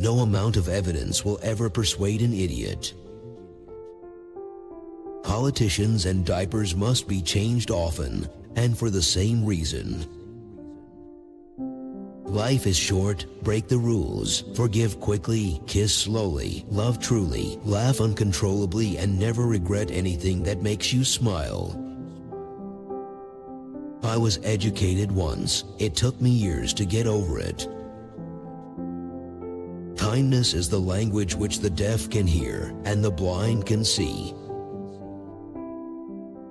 No amount of evidence will ever persuade an idiot. Politicians and diapers must be changed often, and for the same reason. Life is short, break the rules, forgive quickly, kiss slowly, love truly, laugh uncontrollably, and never regret anything that makes you smile. I was educated once. It took me years to get over it. Kindness is the language which the deaf can hear and the blind can see.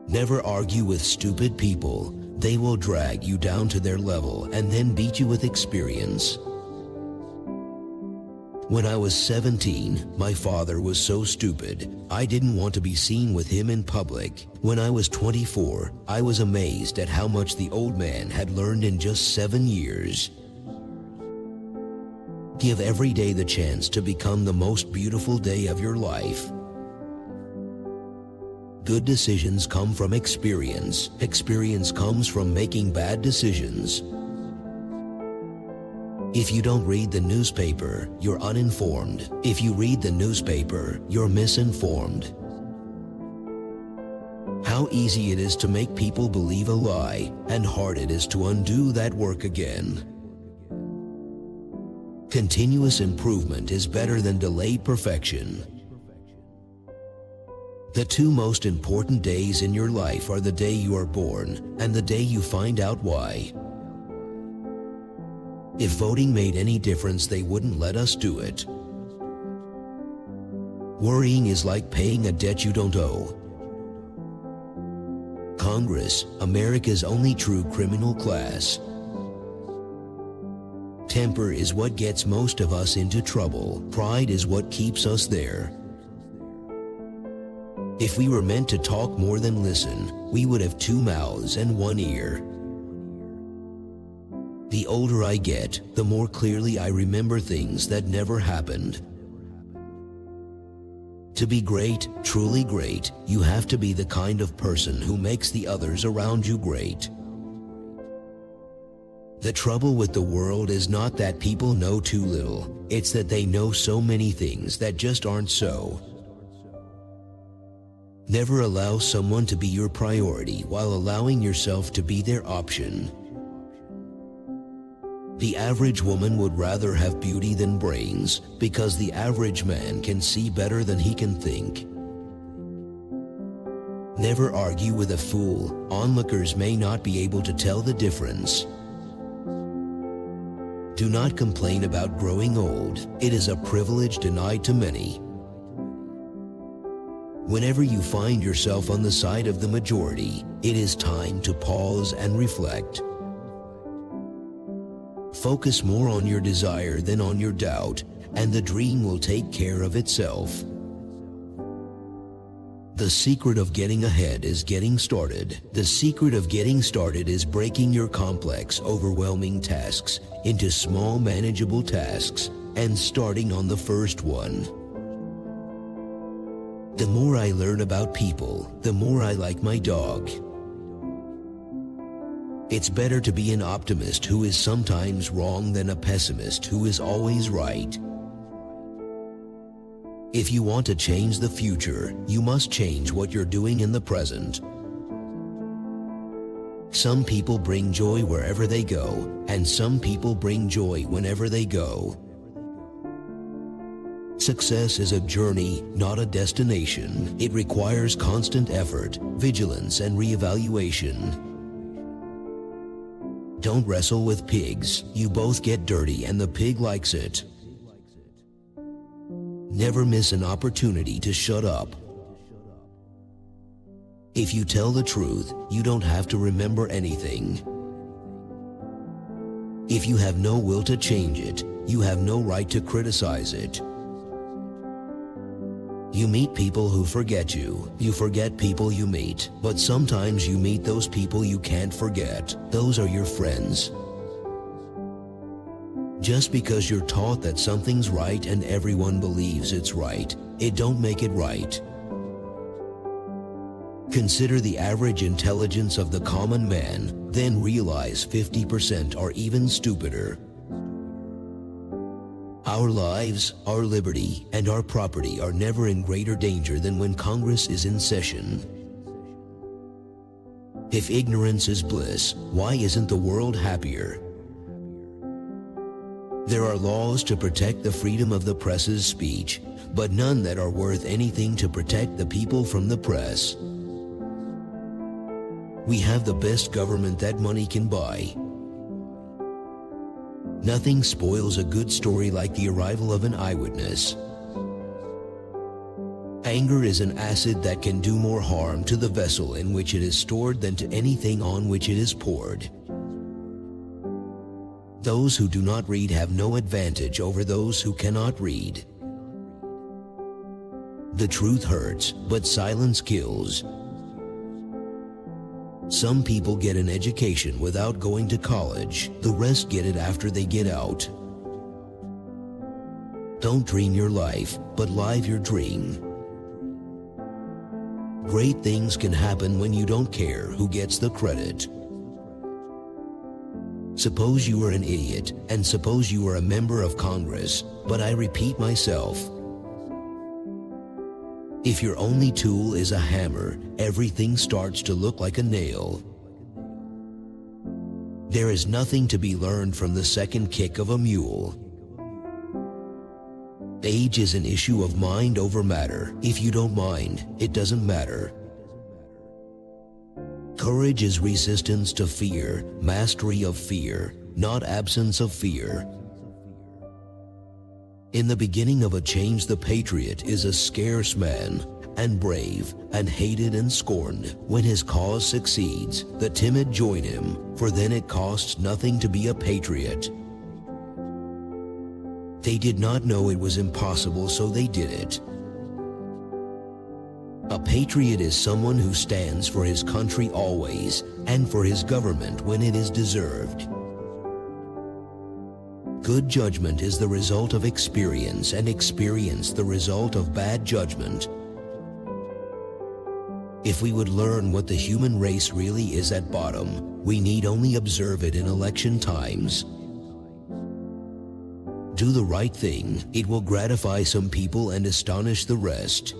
Never argue with stupid people. They will drag you down to their level and then beat you with experience. When I was 17, my father was so stupid, I didn't want to be seen with him in public. When I was 24, I was amazed at how much the old man had learned in just 7 years. Give every day the chance to become the most beautiful day of your life. Good decisions come from experience. Experience comes from making bad decisions. If you don't read the newspaper, you're uninformed. If you read the newspaper, you're misinformed. How easy it is to make people believe a lie, and hard it is to undo that work again. Continuous improvement is better than delayed perfection. The two most important days in your life are the day you are born and the day you find out why. If voting made any difference, they wouldn't let us do it. Worrying is like paying a debt you don't owe. Congress, America's only true criminal class. Temper is what gets most of us into trouble. Pride is what keeps us there. If we were meant to talk more than listen, we would have 2 mouths and 1 ear. The older I get, the more clearly I remember things that never happened. To be great, truly great, you have to be the kind of person who makes the others around you great. The trouble with the world is not that people know too little, it's that they know so many things that just aren't so. Never allow someone to be your priority while allowing yourself to be their option. The average woman would rather have beauty than brains because the average man can see better than he can think. Never argue with a fool. Onlookers may not be able to tell the difference. Do not complain about growing old. It is a privilege denied to many. Whenever you find yourself on the side of the majority, it is time to pause and reflect. Focus more on your desire than on your doubt, and the dream will take care of itself. The secret of getting ahead is getting started. The secret of getting started is breaking your complex, overwhelming tasks into small, manageable tasks and starting on the first one. The more I learn about people, the more I like my dog. It's better to be an optimist who is sometimes wrong than a pessimist who is always right. If you want to change the future, you must change what you're doing in the present. Some people bring joy wherever they go, and some people bring joy whenever they go. Success is a journey, not a destination. It requires constant effort, vigilance, and reevaluation. Don't wrestle with pigs. You both get dirty and the pig likes it. Never miss an opportunity to shut up. If you tell the truth, you don't have to remember anything. If you have no will to change it, you have no right to criticize it. You meet people who forget you. You forget people you meet. But sometimes you meet those people you can't forget. Those are your friends. Just because you're taught that something's right and everyone believes it's right, it don't make it right. Consider the average intelligence of the common man, then realize 50% are even stupider. Our lives, our liberty, and our property are never in greater danger than when Congress is in session. If ignorance is bliss, why isn't the world happier? There are laws to protect the freedom of the press's speech, but none that are worth anything to protect the people from the press. We have the best government that money can buy. Nothing spoils a good story like the arrival of an eyewitness. Anger is an acid that can do more harm to the vessel in which it is stored than to anything on which it is poured. Those who do not read have no advantage over those who cannot read. The truth hurts, but silence kills. Some people get an education without going to college. The rest get it after they get out. Don't dream your life, but live your dream. Great things can happen when you don't care who gets the credit. Suppose you are an idiot, and suppose you are a member of Congress, but I repeat myself. If your only tool is a hammer, everything starts to look like a nail. There is nothing to be learned from the second kick of a mule. Age is an issue of mind over matter. If you don't mind, it doesn't matter. Courage is resistance to fear, mastery of fear, not absence of fear. In the beginning of a change, the patriot is a scarce man, and brave, and hated and scorned. When his cause succeeds, the timid join him, for then it costs nothing to be a patriot. They did not know it was impossible, so they did it. A patriot is someone who stands for his country always, and for his government when it is deserved. Good judgment is the result of experience, and experience the result of bad judgment. If we would learn what the human race really is at bottom, we need only observe it in election times. Do the right thing, it will gratify some people and astonish the rest.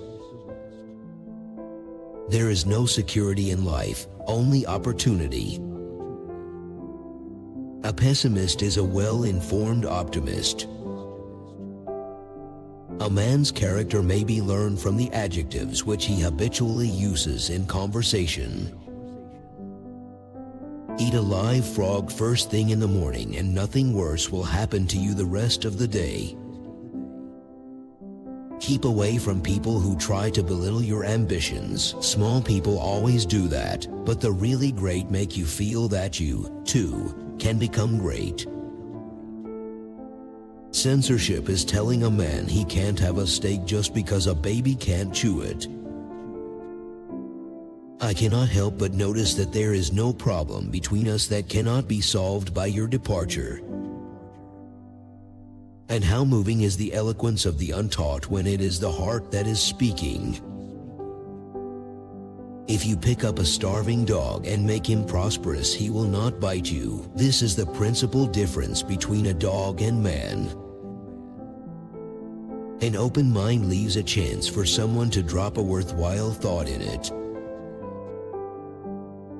There is no security in life, only opportunity. A pessimist is a well-informed optimist. A man's character may be learned from the adjectives which he habitually uses in conversation. Eat a live frog first thing in the morning, and nothing worse will happen to you the rest of the day. Keep away from people who try to belittle your ambitions. Small people always do that, but the really great make you feel that you, too, can become great. Censorship is telling a man he can't have a steak just because a baby can't chew it. I cannot help but notice that there is no problem between us that cannot be solved by your departure. And how moving is the eloquence of the untaught when it is the heart that is speaking. If you pick up a starving dog and make him prosperous, he will not bite you. This is the principal difference between a dog and man. An open mind leaves a chance for someone to drop a worthwhile thought in it.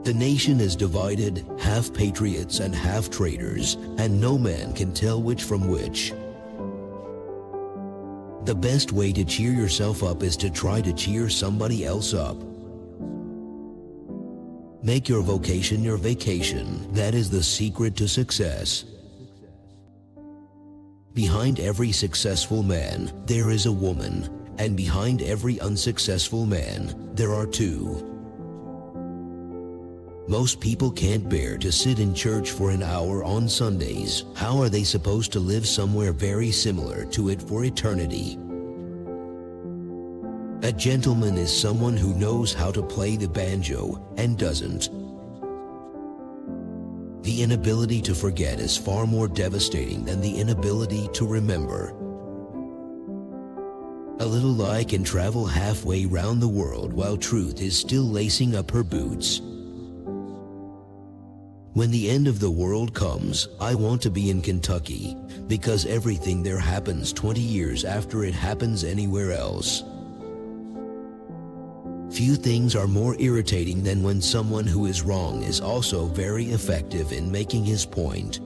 The nation is divided, half patriots and half traitors, and no man can tell which from which. The best way to cheer yourself up is to try to cheer somebody else up. Make your vocation your vacation. That is the secret to success. Behind every successful man, there is a woman, and behind every unsuccessful man, there are two. Most people can't bear to sit in church for an hour on Sundays. How are they supposed to live somewhere very similar to it for eternity? A gentleman is someone who knows how to play the banjo and doesn't. The inability to forget is far more devastating than the inability to remember. A little lie can travel halfway round the world while truth is still lacing up her boots. When the end of the world comes, I want to be in Kentucky, because everything there happens 20 years after it happens anywhere else. Few things are more irritating than when someone who is wrong is also very effective in making his point.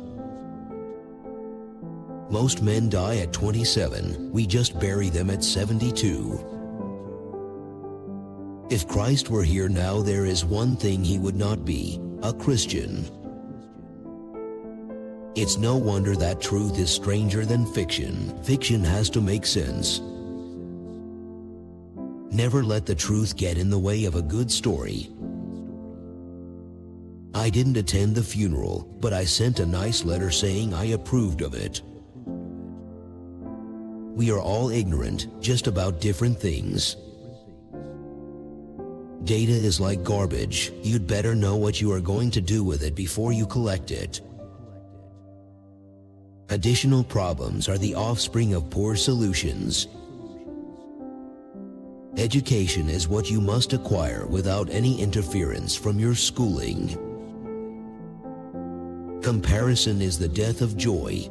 Most men die at 27, we just bury them at 72. If Christ were here now, there is one thing he would not be: a Christian. It's no wonder that truth is stranger than fiction. Fiction has to make sense. Never let the truth get in the way of a good story. I didn't attend the funeral, but I sent a nice letter saying I approved of it. We are all ignorant, just about different things. Data is like garbage. You'd better know what you are going to do with it before you collect it. Additional problems are the offspring of poor solutions. Education is what you must acquire without any interference from your schooling. Comparison is the death of joy.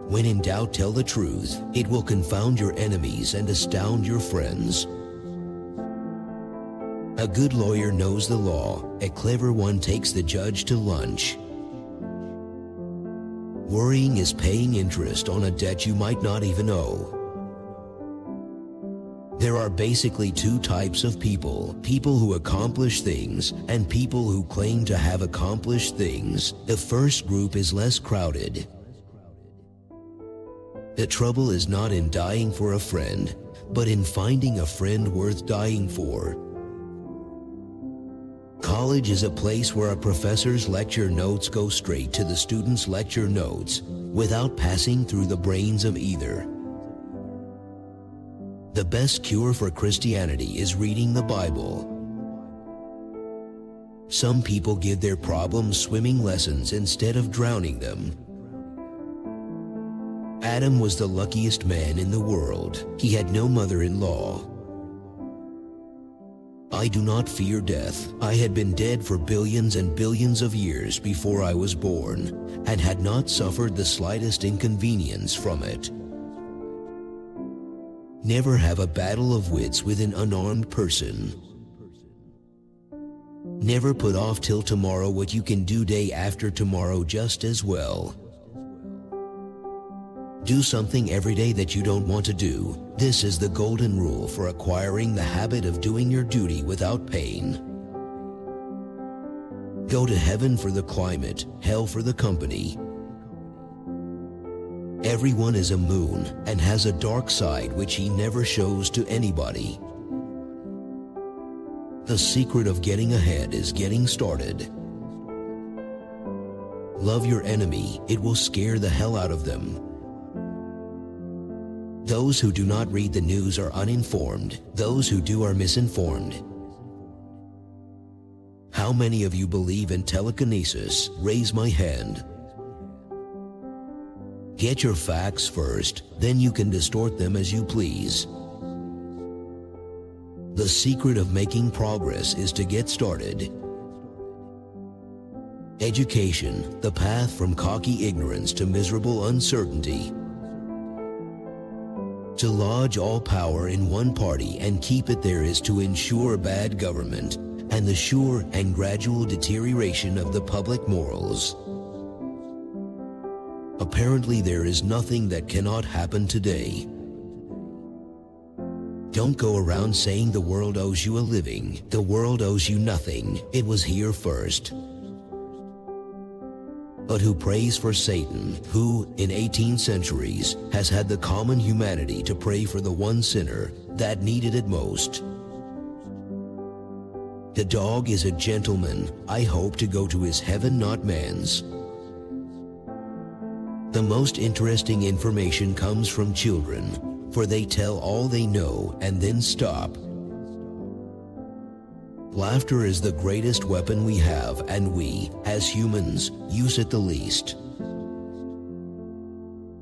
When in doubt, tell the truth. It will confound your enemies and astound your friends. A good lawyer knows the law. A clever one takes the judge to lunch. Worrying is paying interest on a debt you might not even owe. There are basically two types of people: people who accomplish things and people who claim to have accomplished things. The first group is less crowded. The trouble is not in dying for a friend, but in finding a friend worth dying for. College is a place where a professor's lecture notes go straight to the student's lecture notes without passing through the brains of either. The best cure for Christianity is reading the Bible. Some people give their problems swimming lessons instead of drowning them. Adam was the luckiest man in the world. He had no mother-in-law. I do not fear death. I had been dead for billions and billions of years before I was born, and had not suffered the slightest inconvenience from it. Never have a battle of wits with an unarmed person. Never put off till tomorrow what you can do day after tomorrow just as well. Do something every day that you don't want to do. This is the golden rule for acquiring the habit of doing your duty without pain. Go to heaven for the climate, hell for the company. Everyone is a moon and has a dark side which he never shows to anybody. The secret of getting ahead is getting started. Love your enemy, it will scare the hell out of them. Those who do not read the news are uninformed. Those who do are misinformed. How many of you believe in telekinesis? Raise my hand. Get your facts first, then you can distort them as you please. The secret of making progress is to get started. Education, the path from cocky ignorance to miserable uncertainty. To lodge all power in one party and keep it there is to ensure bad government and the sure and gradual deterioration of the public morals. Apparently there is nothing that cannot happen today. Don't go around saying the world owes you a living. The world owes you nothing. It was here first. But who prays for Satan, who, in 18 centuries, has had the common humanity to pray for the one sinner that needed it most? The dog is a gentleman. I hope to go to his heaven, not man's. The most interesting information comes from children, for they tell all they know and then stop. Laughter is the greatest weapon we have, and we, as humans, use it the least.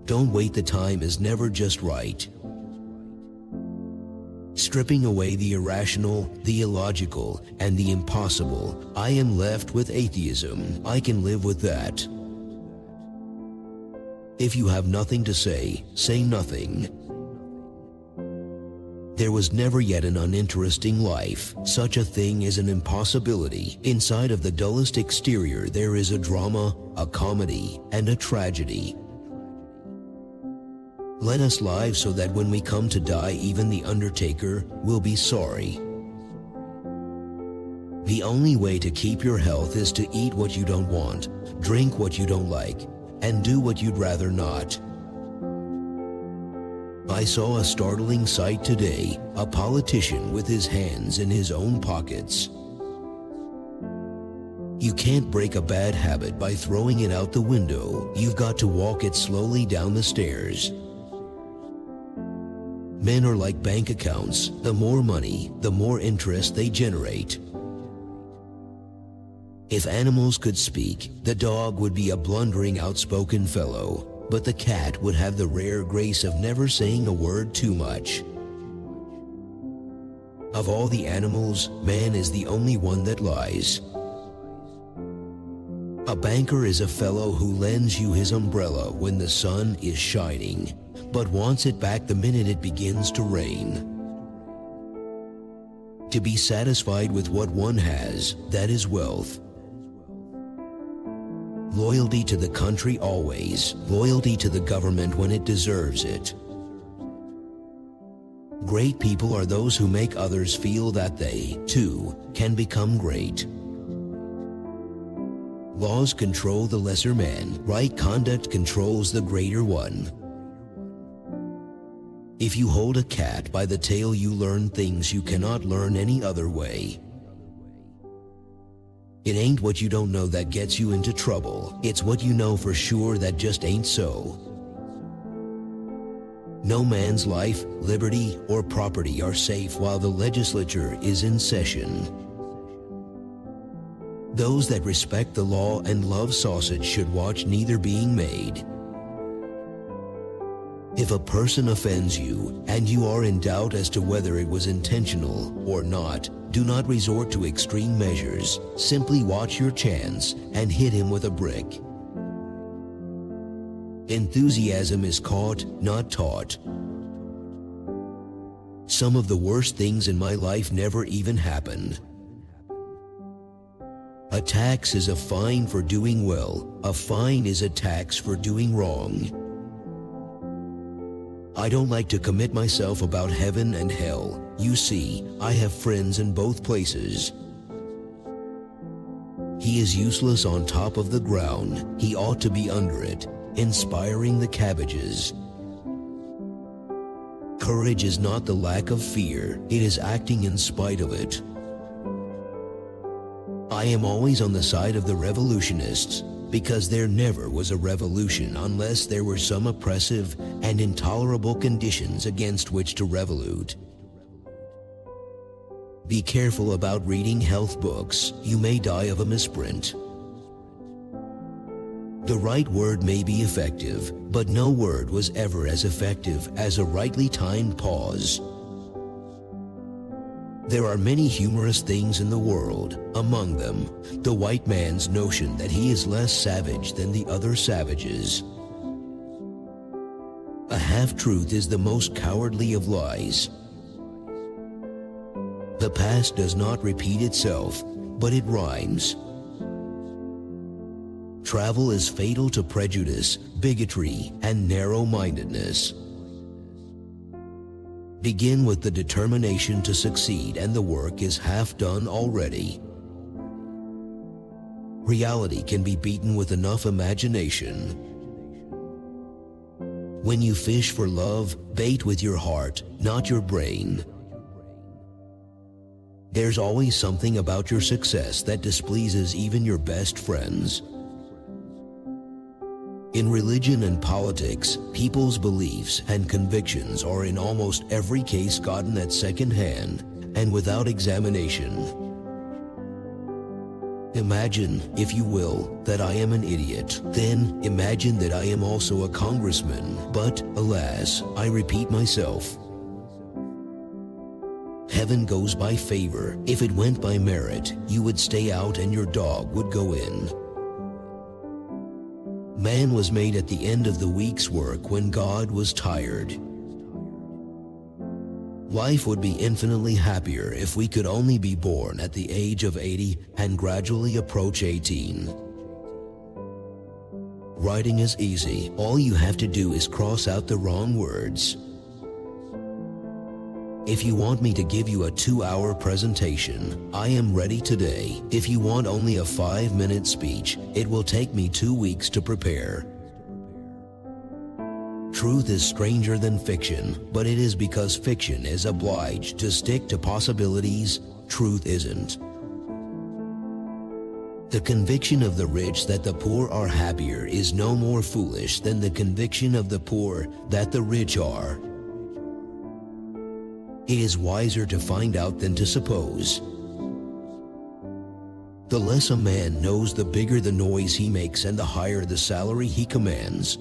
Don't wait, the time is never just right. Stripping away the irrational, the illogical, and the impossible, I am left with atheism. I can live with that. If you have nothing to say nothing. There was never yet an uninteresting life. Such a thing is an impossibility. Inside of the dullest exterior there is a drama, a comedy, and a tragedy. Let us live so that when we come to die, even the undertaker will be sorry. The only way to keep your health is to eat what you don't want, drink what you don't like, and do what you'd rather not. I saw a startling sight today, a politician with his hands in his own pockets. You can't break a bad habit by throwing it out the window. You've got to walk it slowly down the stairs. Men are like bank accounts. The more money, the more interest they generate. If animals could speak, the dog would be a blundering, outspoken fellow, but the cat would have the rare grace of never saying a word too much. Of all the animals, man is the only one that lies. A banker is a fellow who lends you his umbrella when the sun is shining, but wants it back the minute it begins to rain. To be satisfied with what one has, that is wealth. Loyalty to the country always, loyalty to the government when it deserves it. Great people are those who make others feel that they, too, can become great. Laws control the lesser man. Right conduct controls the greater one. If you hold a cat by the tail, you learn things you cannot learn any other way. It ain't what you don't know that gets you into trouble. It's what you know for sure that just ain't so. No man's life, liberty, or property are safe while the legislature is in session. Those that respect the law and love sausage should watch neither being made. If a person offends you, and you are in doubt as to whether it was intentional or not, do not resort to extreme measures. Simply watch your chance and hit him with a brick. Enthusiasm is caught, not taught. Some of the worst things in my life never even happened. A tax is a fine for doing well. A fine is a tax for doing wrong. I don't like to commit myself about heaven and hell. You see, I have friends in both places. He is useless on top of the ground. He ought to be under it, inspiring the cabbages. Courage is not the lack of fear. It is acting in spite of it. I am always on the side of the revolutionists, because there never was a revolution unless there were some oppressive and intolerable conditions against which to revolute. Be careful about reading health books. You may die of a misprint. The right word may be effective, but no word was ever as effective as a rightly timed pause. There are many humorous things in the world, among them, the white man's notion that he is less savage than the other savages. A half-truth is the most cowardly of lies. The past does not repeat itself, but it rhymes. Travel is fatal to prejudice, bigotry, and narrow-mindedness. Begin with the determination to succeed, and the work is half done already. Reality can be beaten with enough imagination. When you fish for love, bait with your heart, not your brain. There's always something about your success that displeases even your best friends. In religion and politics, people's beliefs and convictions are in almost every case gotten at second hand and without examination. Imagine, if you will, that I am an idiot. Then imagine that I am also a congressman. But, alas, I repeat myself. Heaven goes by favor. If it went by merit, you would stay out and your dog would go in. Man was made at the end of the week's work when God was tired. Life would be infinitely happier if we could only be born at the age of 80 and gradually approach 18. Writing is easy. All you have to do is cross out the wrong words. If you want me to give you a 2-hour presentation, I am ready today. If you want only a 5-minute speech, it will take me 2 weeks to prepare. Truth is stranger than fiction, but it is because fiction is obliged to stick to possibilities. Truth isn't. The conviction of the rich that the poor are happier is no more foolish than the conviction of the poor that the rich are. It is wiser to find out than to suppose. The less a man knows, the bigger the noise he makes and the higher the salary he commands.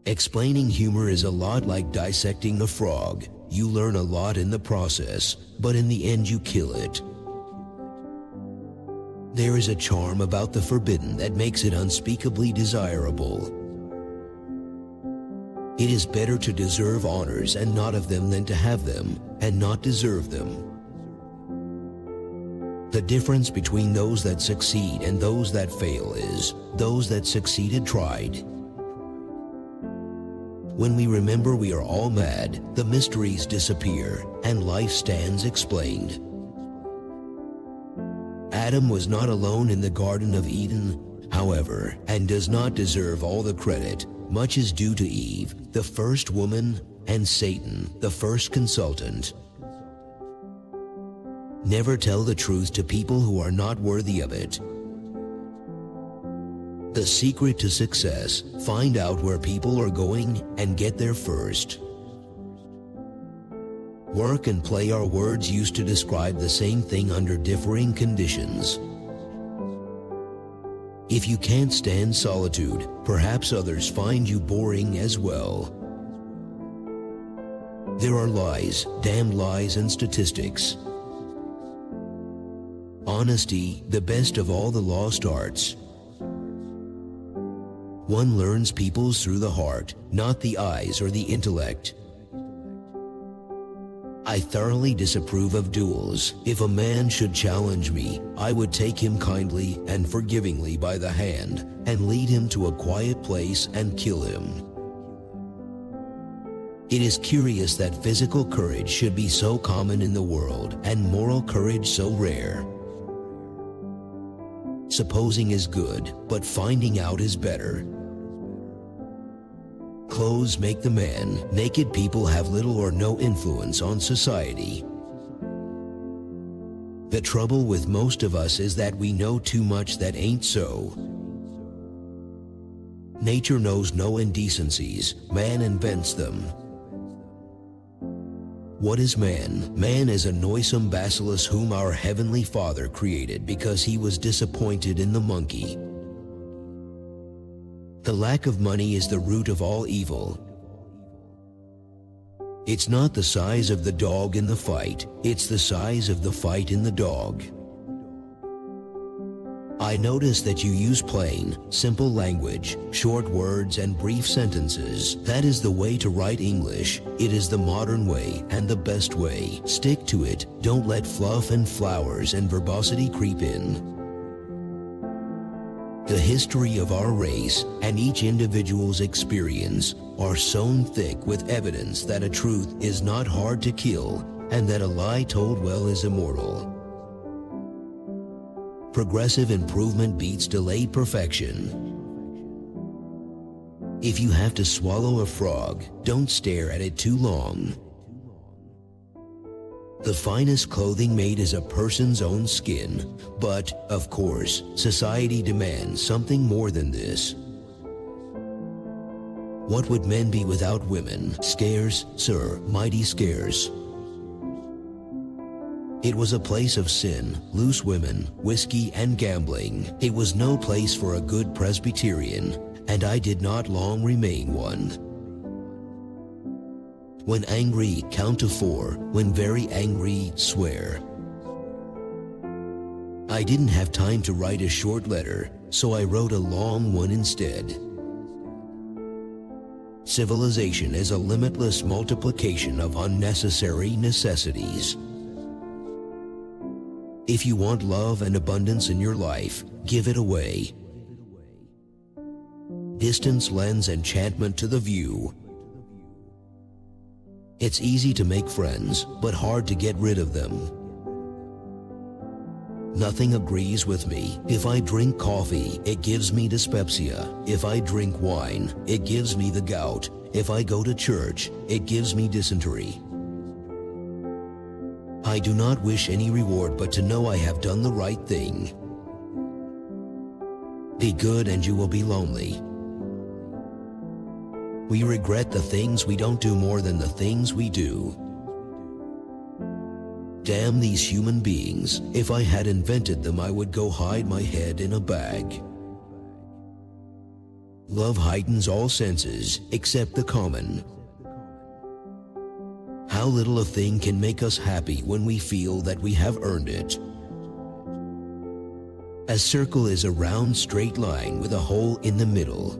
Explaining humor is a lot like dissecting a frog. You learn a lot in the process, but in the end you kill it. There is a charm about the forbidden that makes it unspeakably desirable. It is better to deserve honors and not of them than to have them and not deserve them. The difference between those that succeed and those that fail is, those that succeeded tried. When we remember we are all mad, the mysteries disappear and life stands explained. Adam was not alone in the Garden of Eden, however, and does not deserve all the credit. Much is due to Eve, the first woman, and Satan, the first consultant. Never tell the truth to people who are not worthy of it. The secret to success: find out where people are going and get there first. Work and play are words used to describe the same thing under differing conditions. If you can't stand solitude, perhaps others find you boring as well. There are lies, damned lies, and statistics. Honesty, the best of all the lost arts. One learns peoples through the heart, not the eyes or the intellect. I thoroughly disapprove of duels. If a man should challenge me, I would take him kindly and forgivingly by the hand and lead him to a quiet place and kill him. It is curious that physical courage should be so common in the world and moral courage so rare. Supposing is good, but finding out is better. Clothes make the man. Naked people have little or no influence on society. The trouble with most of us is that we know too much that ain't so. Nature knows no indecencies. Man invents them. What is man? Man is a noisome bacillus whom our Heavenly Father created because he was disappointed in the monkey. The lack of money is the root of all evil. It's not the size of the dog in the fight, it's the size of the fight in the dog. I notice that you use plain, simple language, short words and brief sentences. That is the way to write English. It is the modern way and the best way. Stick to it. Don't let fluff and flowers and verbosity creep in. The history of our race and each individual's experience are sewn thick with evidence that a truth is not hard to kill and that a lie told well is immortal. Progressive improvement beats delayed perfection. If you have to swallow a frog, don't stare at it too long. The finest clothing made is a person's own skin, but, of course, society demands something more than this. What would men be without women? Scarce, sir, mighty scarce. It was a place of sin, loose women, whiskey, and gambling. It was no place for a good Presbyterian, and I did not long remain one. When angry, count to 4. When very angry, swear. I didn't have time to write a short letter, so I wrote a long one instead. Civilization is a limitless multiplication of unnecessary necessities. If you want love and abundance in your life, give it away. Distance lends enchantment to the view. It's easy to make friends, but hard to get rid of them. Nothing agrees with me. If I drink coffee, it gives me dyspepsia. If I drink wine, it gives me the gout. If I go to church, it gives me dysentery. I do not wish any reward but to know I have done the right thing. Be good and you will be lonely. We regret the things we don't do more than the things we do. Damn these human beings. If I had invented them, I would go hide my head in a bag. Love heightens all senses except the common. How little a thing can make us happy when we feel that we have earned it. A circle is a round straight line with a hole in the middle.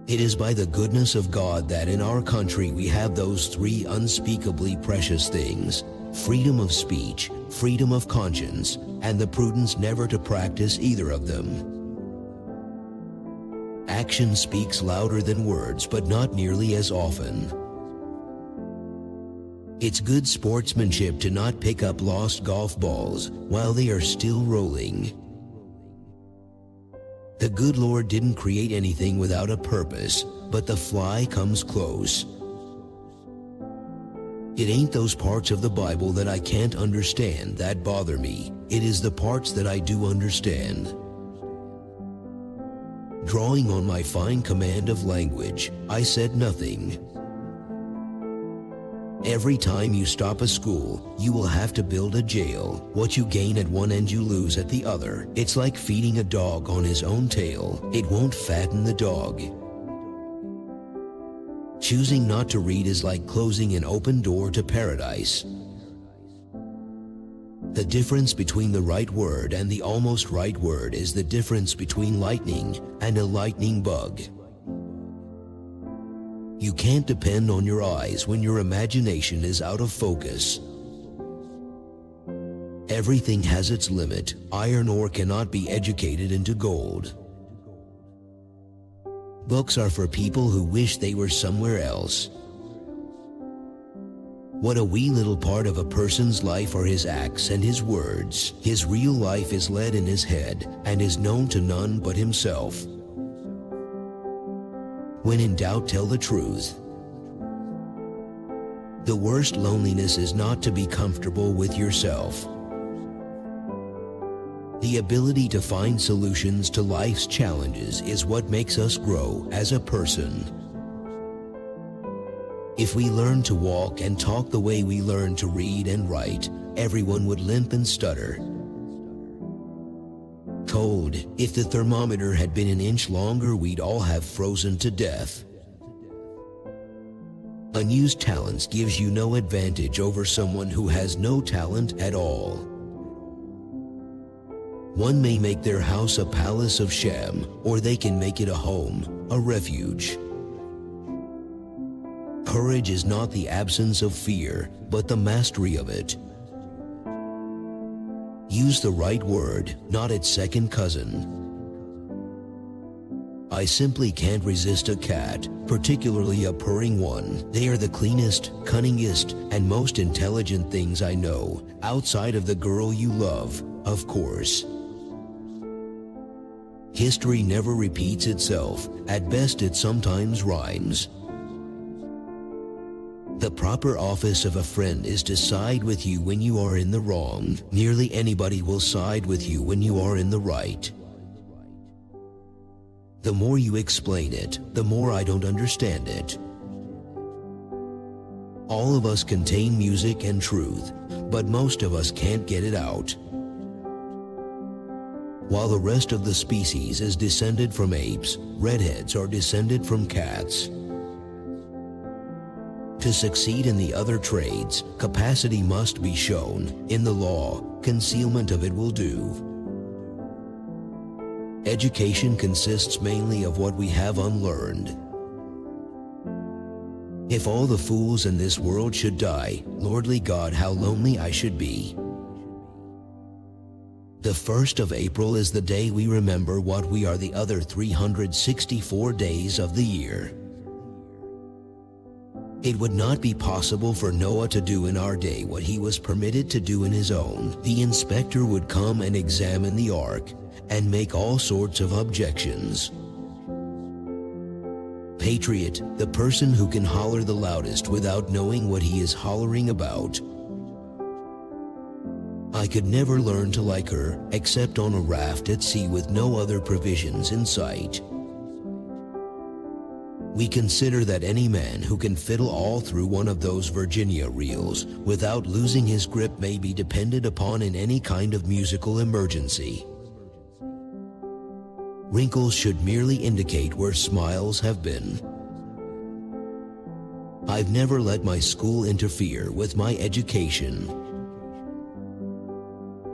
It is by the goodness of God that in our country we have those 3 unspeakably precious things: freedom of speech, freedom of conscience, and the prudence never to practice either of them. Action speaks louder than words, but not nearly as often. It's good sportsmanship to not pick up lost golf balls while they are still rolling. The good Lord didn't create anything without a purpose, but the fly comes close. It ain't those parts of the Bible that I can't understand that bother me. It is the parts that I do understand. Drawing on my fine command of language, I said nothing. Every time you stop a school, you will have to build a jail. What you gain at one end you lose at the other. It's like feeding a dog on his own tail. It won't fatten the dog. Choosing not to read is like closing an open door to paradise. The difference between the right word and the almost right word is the difference between lightning and a lightning bug. You can't depend on your eyes when your imagination is out of focus. Everything has its limit. Iron ore cannot be educated into gold. Books are for people who wish they were somewhere else. What a wee little part of a person's life are his acts and his words. His real life is led in his head and is known to none but himself. When in doubt, tell the truth. The worst loneliness is not to be comfortable with yourself. The ability to find solutions to life's challenges is what makes us grow as a person. If we learn to walk and talk the way we learn to read and write, everyone would limp and stutter. Cold. If the thermometer had been an inch longer, we'd all have frozen to death. Unused talents gives you no advantage over someone who has no talent at all. One may make their house a palace of sham, or they can make it a home, a refuge. Courage is not the absence of fear, but the mastery of it. Use the right word, not its second cousin. I simply can't resist a cat, particularly a purring one. They are the cleanest, cunningest, and most intelligent things I know, outside of the girl you love, of course. History never repeats itself. At best, it sometimes rhymes. The proper office of a friend is to side with you when you are in the wrong. Nearly anybody will side with you when you are in the right. The more you explain it, the more I don't understand it. All of us contain music and truth, but most of us can't get it out. While the rest of the species is descended from apes, redheads are descended from cats. To succeed in the other trades, capacity must be shown. In the law, concealment of it will do. Education consists mainly of what we have unlearned. If all the fools in this world should die, Lordly God, how lonely I should be. The 1st of April is the day we remember what we are the other 364 days of the year. It would not be possible for Noah to do in our day what he was permitted to do in his own. The inspector would come and examine the ark and make all sorts of objections. Patriot, the person who can holler the loudest without knowing what he is hollering about. I could never learn to like her except on a raft at sea with no other provisions in sight. We consider that any man who can fiddle all through one of those Virginia reels without losing his grip may be depended upon in any kind of musical emergency. Wrinkles should merely indicate where smiles have been. I've never let my school interfere with my education.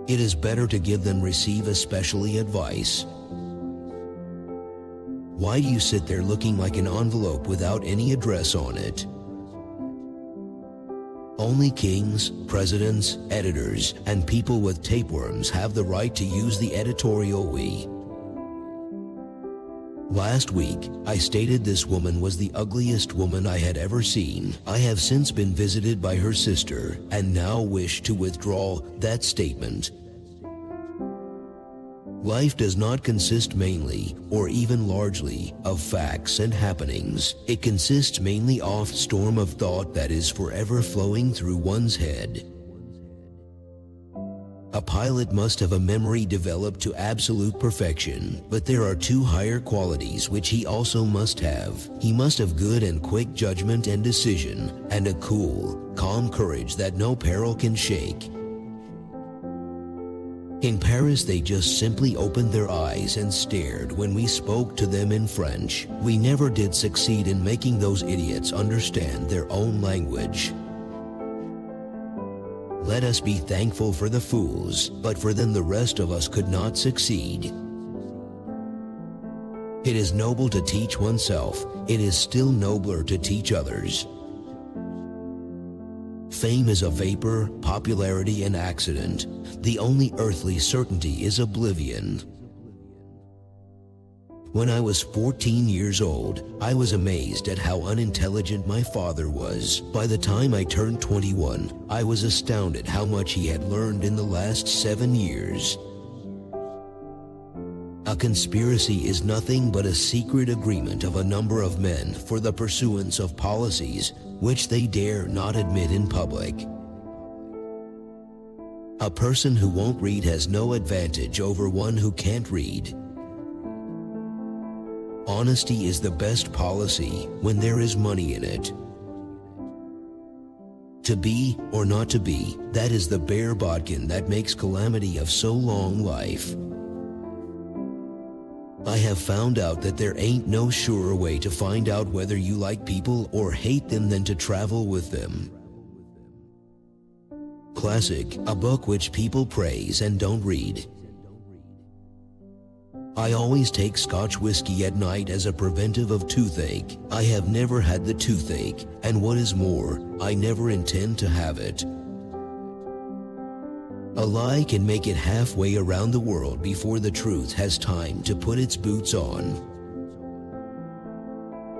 It is better to give than receive especially advice. Why do you sit there looking like an envelope without any address on it? Only kings, presidents, editors, and people with tapeworms have the right to use the editorial we. Last week, I stated this woman was the ugliest woman I had ever seen. I have since been visited by her sister and now wish to withdraw that statement. Life does not consist mainly, or even largely, of facts and happenings. It consists mainly of storm of thought that is forever flowing through one's head. A pilot must have a memory developed to absolute perfection, but there are two higher qualities which he also must have. He must have good and quick judgment and decision, and a cool, calm courage that no peril can shake. In Paris, they just simply opened their eyes and stared when we spoke to them in French. We never did succeed in making those idiots understand their own language. Let us be thankful for the fools, but for them the rest of us could not succeed. It is noble to teach oneself. It is still nobler to teach others. Fame is a vapor, popularity an accident. The only earthly certainty is oblivion. When I was 14 years old, I was amazed at how unintelligent my father was. By the time I turned 21, I was astounded how much he had learned in the last 7 years. A conspiracy is nothing but a secret agreement of a number of men for the pursuance of policies which they dare not admit in public. A person who won't read has no advantage over one who can't read. Honesty is the best policy when there is money in it. To be or not to be, that is the bare bodkin that makes calamity of so long life. I have found out that there ain't no surer way to find out whether you like people or hate them than to travel with them. Classic, a book which people praise and don't read. I always take Scotch whiskey at night as a preventive of toothache. I have never had the toothache, and what is more, I never intend to have it. A lie can make it halfway around the world before the truth has time to put its boots on.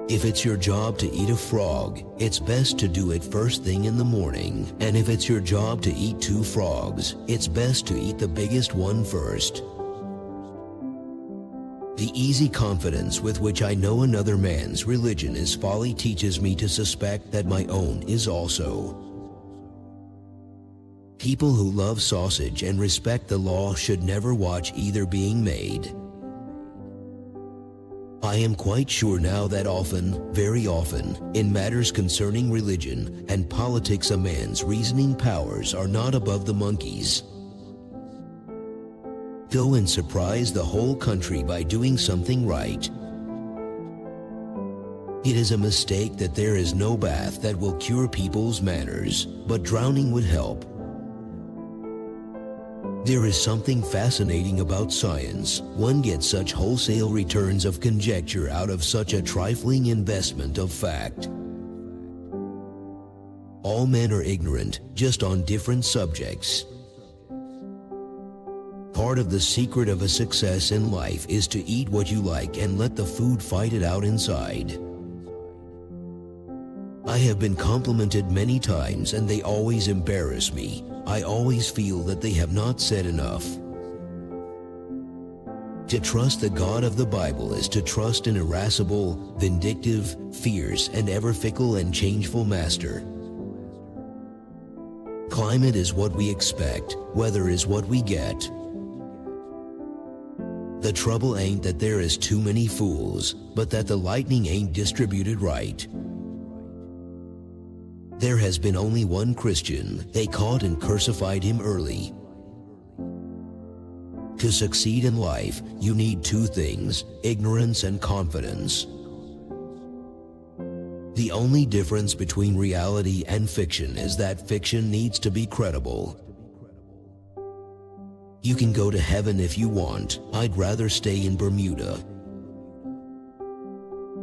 If it's your job to eat a frog, it's best to do it first thing in the morning. And if it's your job to eat 2 frogs, it's best to eat the biggest one first. The easy confidence with which I know another man's religion is folly teaches me to suspect that my own is also. People who love sausage and respect the law should never watch either being made. I am quite sure now that often, very often, in matters concerning religion and politics a man's reasoning powers are not above the monkey's. Go and surprise the whole country by doing something right. It is a mistake that there is no bath that will cure people's manners, but drowning would help. There is something fascinating about science. One gets such wholesale returns of conjecture out of such a trifling investment of fact. All men are ignorant, just on different subjects. Part of the secret of a success in life is to eat what you like and let the food fight it out inside. I have been complimented many times and they always embarrass me. I always feel that they have not said enough. To trust the God of the Bible is to trust an irascible, vindictive, fierce, and ever fickle and changeful master. Climate is what we expect, weather is what we get. The trouble ain't that there is too many fools, but that the lightning ain't distributed right. There has been only one Christian. They caught and crucified him early. To succeed in life, you need two things: ignorance and confidence. The only difference between reality and fiction is that fiction needs to be credible. You can go to heaven if you want. I'd rather stay in Bermuda.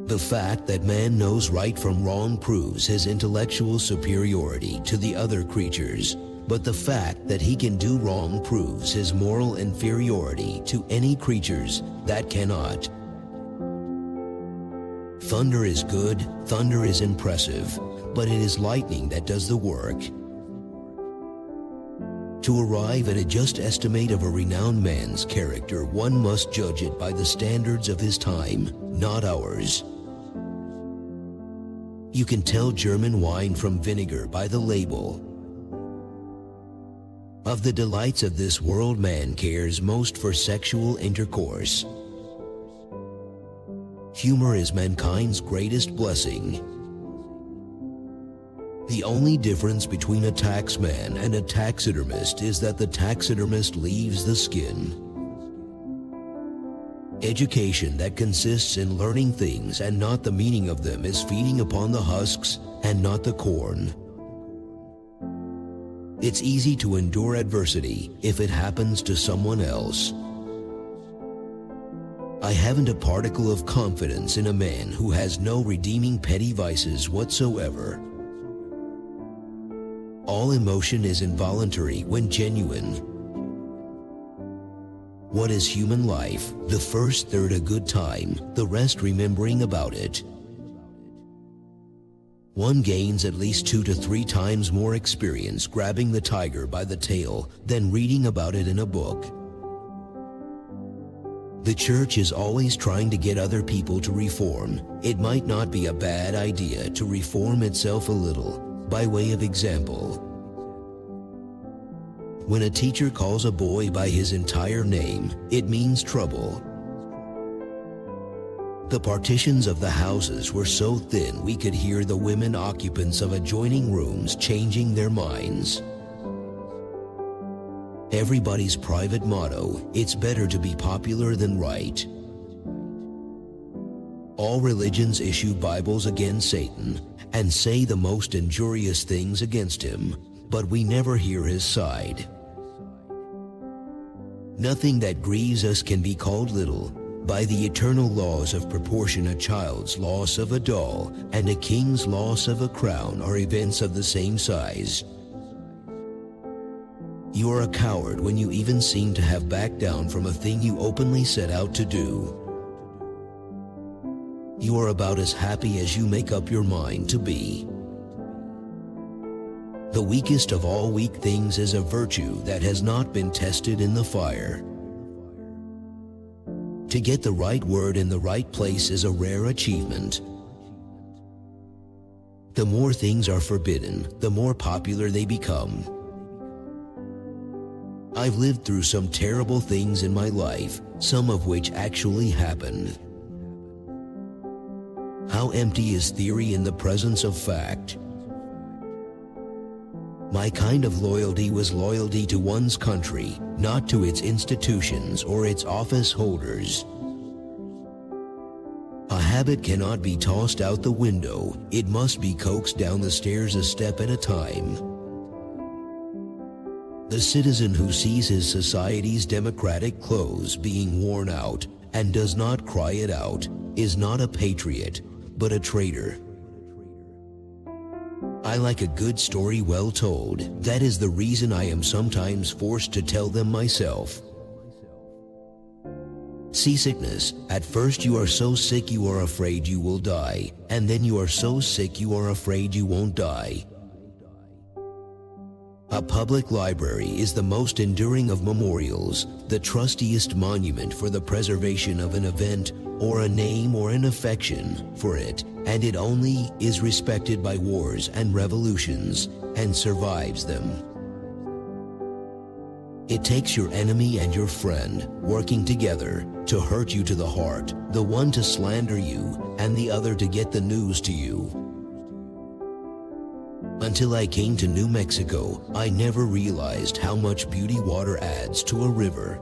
The fact that man knows right from wrong proves his intellectual superiority to the other creatures, but the fact that he can do wrong proves his moral inferiority to any creatures that cannot. Thunder is good, thunder is impressive, but it is lightning that does the work. To arrive at a just estimate of a renowned man's character, one must judge it by the standards of his time, not ours. You can tell German wine from vinegar by the label. Of the delights of this world, man cares most for sexual intercourse. Humor is mankind's greatest blessing. The only difference between a taxman and a taxidermist is that the taxidermist leaves the skin. Education that consists in learning things and not the meaning of them is feeding upon the husks and not the corn. It's easy to endure adversity if it happens to someone else. I haven't a particle of confidence in a man who has no redeeming petty vices whatsoever. All emotion is involuntary when genuine. What is human life? The first third a good time, the rest remembering about it. One gains at least 2 to 3 times more experience grabbing the tiger by the tail than reading about it in a book. The church is always trying to get other people to reform. It might not be a bad idea to reform itself a little, by way of example. When a teacher calls a boy by his entire name, it means trouble. The partitions of the houses were so thin we could hear the women occupants of adjoining rooms changing their minds. Everybody's private motto: it's better to be popular than right. All religions issue Bibles against Satan and say the most injurious things against him, but we never hear his side. Nothing that grieves us can be called little. By the eternal laws of proportion, a child's loss of a doll and a king's loss of a crown are events of the same size. You are a coward when you even seem to have backed down from a thing you openly set out to do. You are about as happy as you make up your mind to be. The weakest of all weak things is a virtue that has not been tested in the fire. To get the right word in the right place is a rare achievement. The more things are forbidden, the more popular they become. I've lived through some terrible things in my life, some of which actually happened. How empty is theory in the presence of fact? My kind of loyalty was loyalty to one's country, not to its institutions or its office holders. A habit cannot be tossed out the window. It must be coaxed down the stairs a step at a time. The citizen who sees his society's democratic clothes being worn out and does not cry it out is not a patriot, but a traitor. I like a good story well told. That is the reason I am sometimes forced to tell them myself. Seasickness. At first you are so sick you are afraid you will die, and then you are so sick you are afraid you won't die. A public library is the most enduring of memorials, the trustiest monument for the preservation of an event or a name or an affection for it, and it only is respected by wars and revolutions and survives them. It takes your enemy and your friend working together to hurt you to the heart, the one to slander you and the other to get the news to you. Until I came to New Mexico, I never realized how much beauty water adds to a river.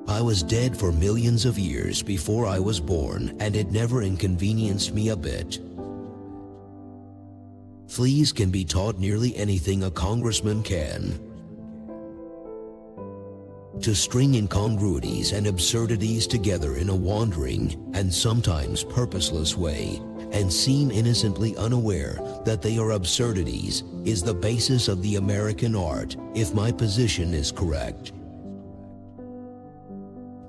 I was dead for millions of years before I was born, and it never inconvenienced me a bit. Fleas can be taught nearly anything a congressman can. To string incongruities and absurdities together in a wandering and sometimes purposeless way, and seem innocently unaware that they are absurdities, is the basis of the American art, if my position is correct.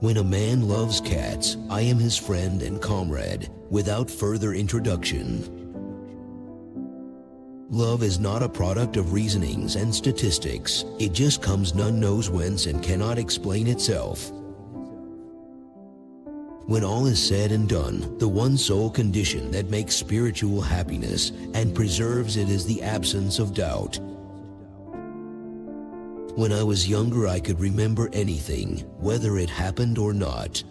When a man loves cats, I am his friend and comrade, without further introduction. Love is not a product of reasonings and statistics. It just comes none knows whence and cannot explain itself. When all is said and done, the one sole condition that makes spiritual happiness and preserves it is the absence of doubt. When I was younger, I could remember anything, whether it happened or not.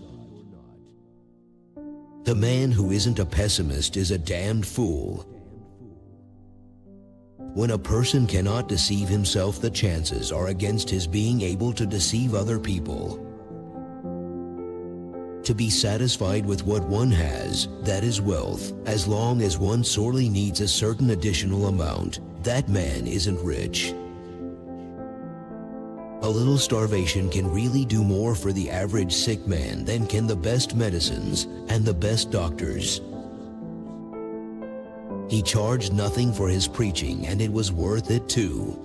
The man who isn't a pessimist is a damned fool. When a person cannot deceive himself, the chances are against his being able to deceive other people. To be satisfied with what one has, that is wealth. As long as one sorely needs a certain additional amount, that man isn't rich. A little starvation can really do more for the average sick man than can the best medicines and the best doctors. He charged nothing for his preaching, and it was worth it too.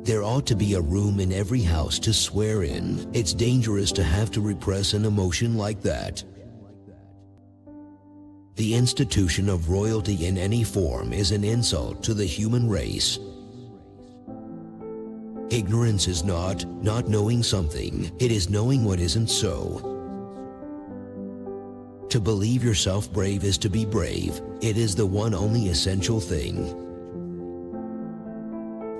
There ought to be a room in every house to swear in. It's dangerous to have to repress an emotion like that. The institution of royalty in any form is an insult to the human race. Ignorance is not knowing something. It is knowing what isn't so. To believe yourself brave is to be brave. It is the one only essential thing.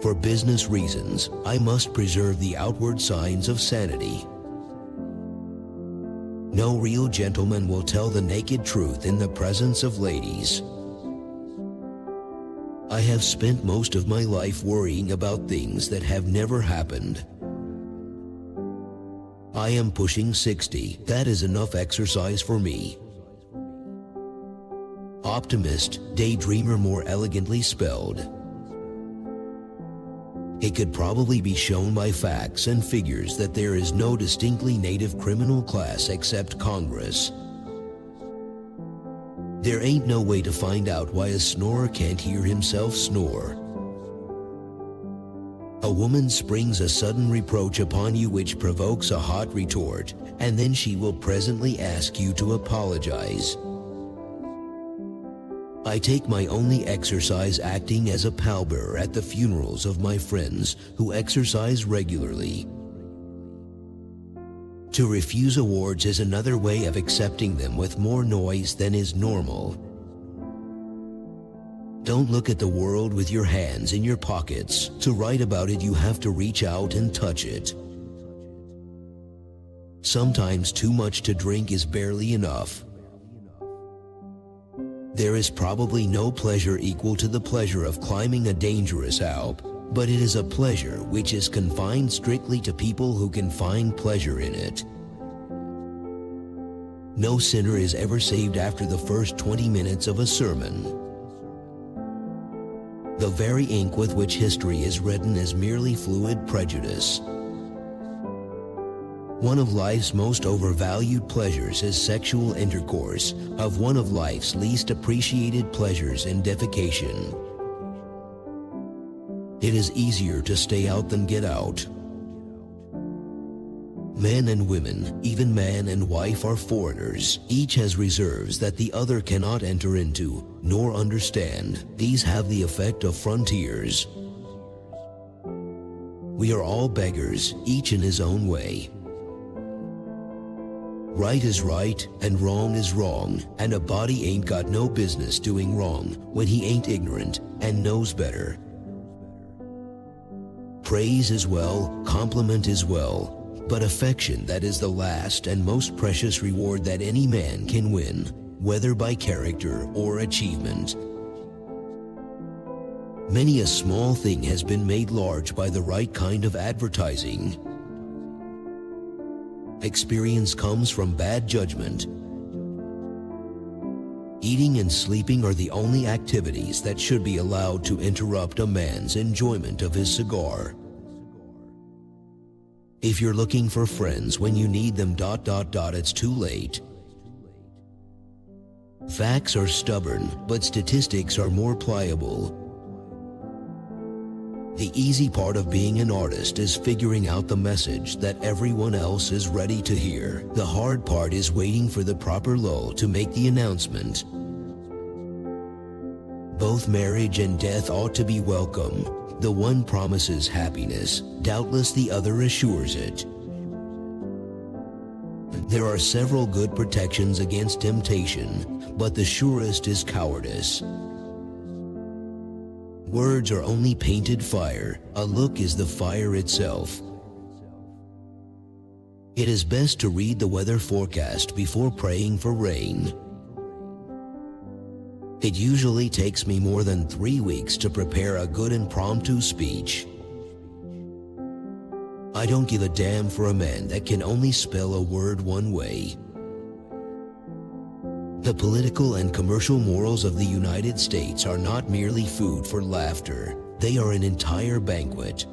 For business reasons, I must preserve the outward signs of sanity. No real gentleman will tell the naked truth in the presence of ladies. I have spent most of my life worrying about things that have never happened. I am pushing 60. That is enough exercise for me. Optimist, daydreamer more elegantly spelled. It could probably be shown by facts and figures that there is no distinctly native criminal class except Congress. There ain't no way to find out why a snorer can't hear himself snore. A woman springs a sudden reproach upon you which provokes a hot retort, and then she will presently ask you to apologize. I take my only exercise acting as a pallbearer at the funerals of my friends who exercise regularly. To refuse awards is another way of accepting them with more noise than is normal. Don't look at the world with your hands in your pockets. To write about it, you have to reach out and touch it. Sometimes too much to drink is barely enough. There is probably no pleasure equal to the pleasure of climbing a dangerous Alp, but it is a pleasure which is confined strictly to people who can find pleasure in it. No sinner is ever saved after the first 20 minutes of a sermon. The very ink with which history is written is merely fluid prejudice. One of life's most overvalued pleasures is sexual intercourse, of one of life's least appreciated pleasures in defecation. It is easier to stay out than get out. Men and women, even man and wife, are foreigners. Each has reserves that the other cannot enter into, nor understand. These have the effect of frontiers. We are all beggars, each in his own way. Right is right, and wrong is wrong, and a body ain't got no business doing wrong when he ain't ignorant and knows better. Praise is well, compliment is well, but affection, that is the last and most precious reward that any man can win, whether by character or achievement. Many a small thing has been made large by the right kind of advertising. Experience comes from bad judgment. Eating and sleeping are the only activities that should be allowed to interrupt a man's enjoyment of his cigar. If you're looking for friends when you need them ... it's too late. Facts are stubborn, but statistics are more pliable. The easy part of being an artist is figuring out the message that everyone else is ready to hear. The hard part is waiting for the proper lull to make the announcement. Both marriage and death ought to be welcome. The one promises happiness, doubtless the other assures it. There are several good protections against temptation, but the surest is cowardice. Words are only painted fire, a look is the fire itself. It is best to read the weather forecast before praying for rain. It usually takes me more than 3 weeks to prepare a good impromptu speech. I don't give a damn for a man that can only spell a word one way. The political and commercial morals of the United States are not merely food for laughter, they are an entire banquet.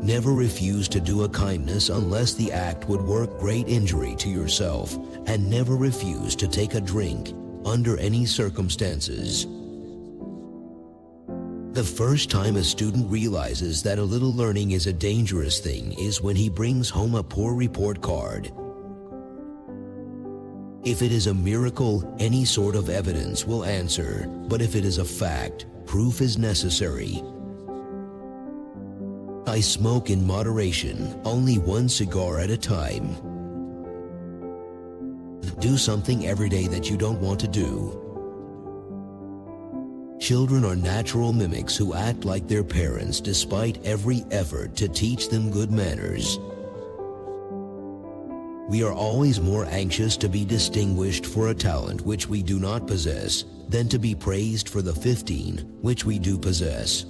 Never refuse to do a kindness unless the act would work great injury to yourself, and never refuse to take a drink under any circumstances. The first time a student realizes that a little learning is a dangerous thing is when he brings home a poor report card. If it is a miracle, any sort of evidence will answer, but if it is a fact, proof is necessary. I smoke in moderation, only one cigar at a time. Do something every day that you don't want to do. Children are natural mimics who act like their parents despite every effort to teach them good manners. We are always more anxious to be distinguished for a talent which we do not possess than to be praised for the 15 which we do possess.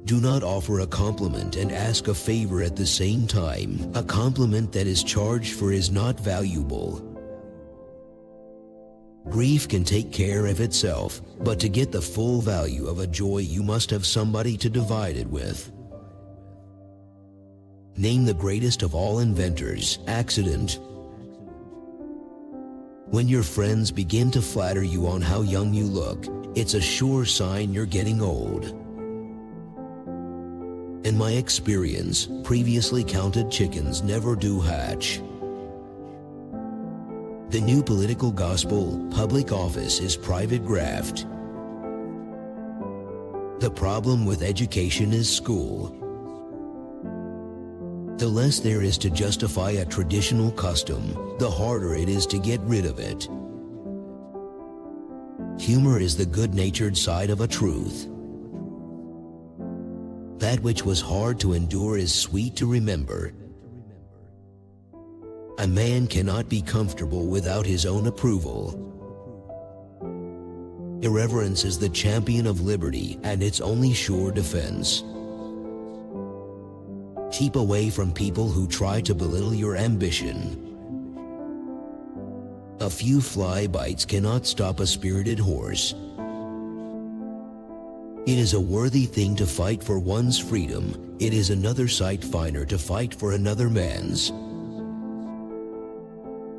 Do not offer a compliment and ask a favor at the same time. A compliment that is charged for is not valuable. Grief can take care of itself, but to get the full value of a joy you must have somebody to divide it with. Name the greatest of all inventors, accident. When your friends begin to flatter you on how young you look, it's a sure sign you're getting old. In my experience, previously counted chickens never do hatch. The new political gospel, public office is private graft. The problem with education is school. The less there is to justify a traditional custom, the harder it is to get rid of it. Humor is the good-natured side of a truth. That which was hard to endure is sweet to remember. A man cannot be comfortable without his own approval. Irreverence is the champion of liberty and its only sure defense. Keep away from people who try to belittle your ambition. A few fly bites cannot stop a spirited horse. It is a worthy thing to fight for one's freedom. It is another sight finer to fight for another man's.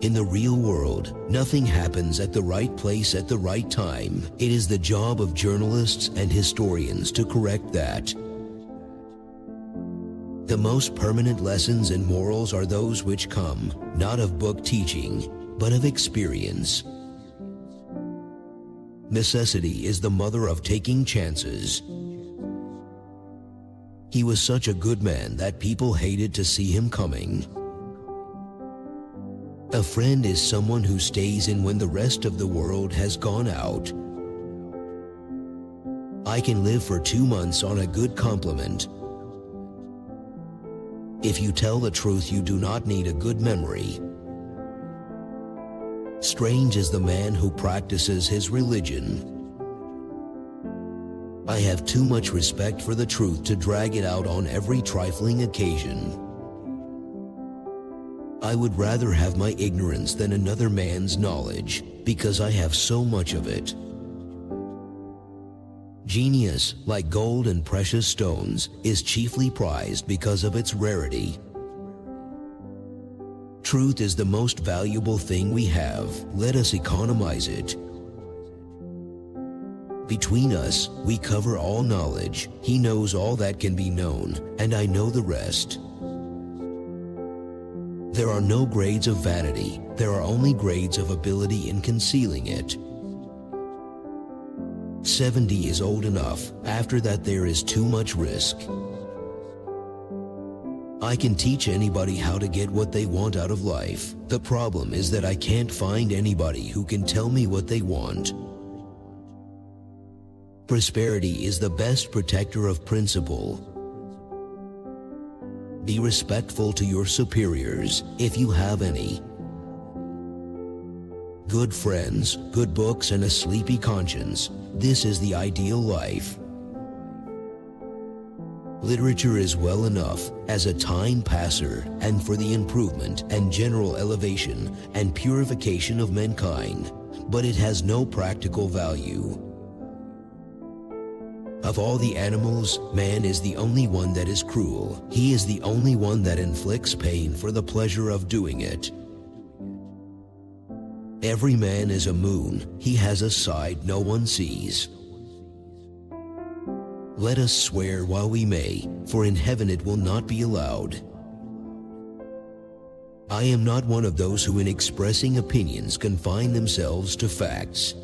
In the real world, nothing happens at the right place at the right time. It is the job of journalists and historians to correct that. The most permanent lessons in morals are those which come, not of book teaching, but of experience. Necessity is the mother of taking chances. He was such a good man that people hated to see him coming. A friend is someone who stays in when the rest of the world has gone out. I can live for 2 months on a good compliment. If you tell the truth, you do not need a good memory. Strange is the man who practices his religion. I have too much respect for the truth to drag it out on every trifling occasion. I would rather have my ignorance than another man's knowledge, because I have so much of it. Genius, like gold and precious stones, is chiefly prized because of its rarity. Truth is the most valuable thing we have. Let us economize it. Between us, we cover all knowledge. He knows all that can be known, and I know the rest. There are no grades of vanity. There are only grades of ability in concealing it. 70 is old enough. After that, there is too much risk. I can teach anybody how to get what they want out of life. The problem is that I can't find anybody who can tell me what they want. Prosperity is the best protector of principle. Be respectful to your superiors, if you have any. Good friends, good books, and a sleepy conscience. This is the ideal life. Literature is well enough as a time passer and for the improvement and general elevation and purification of mankind, but it has no practical value. Of all the animals, man is the only one that is cruel. He is the only one that inflicts pain for the pleasure of doing it. Every man is a moon. He has a side no one sees. Let us swear while we may, for in heaven it will not be allowed. I am not one of those who in expressing opinions confine themselves to facts.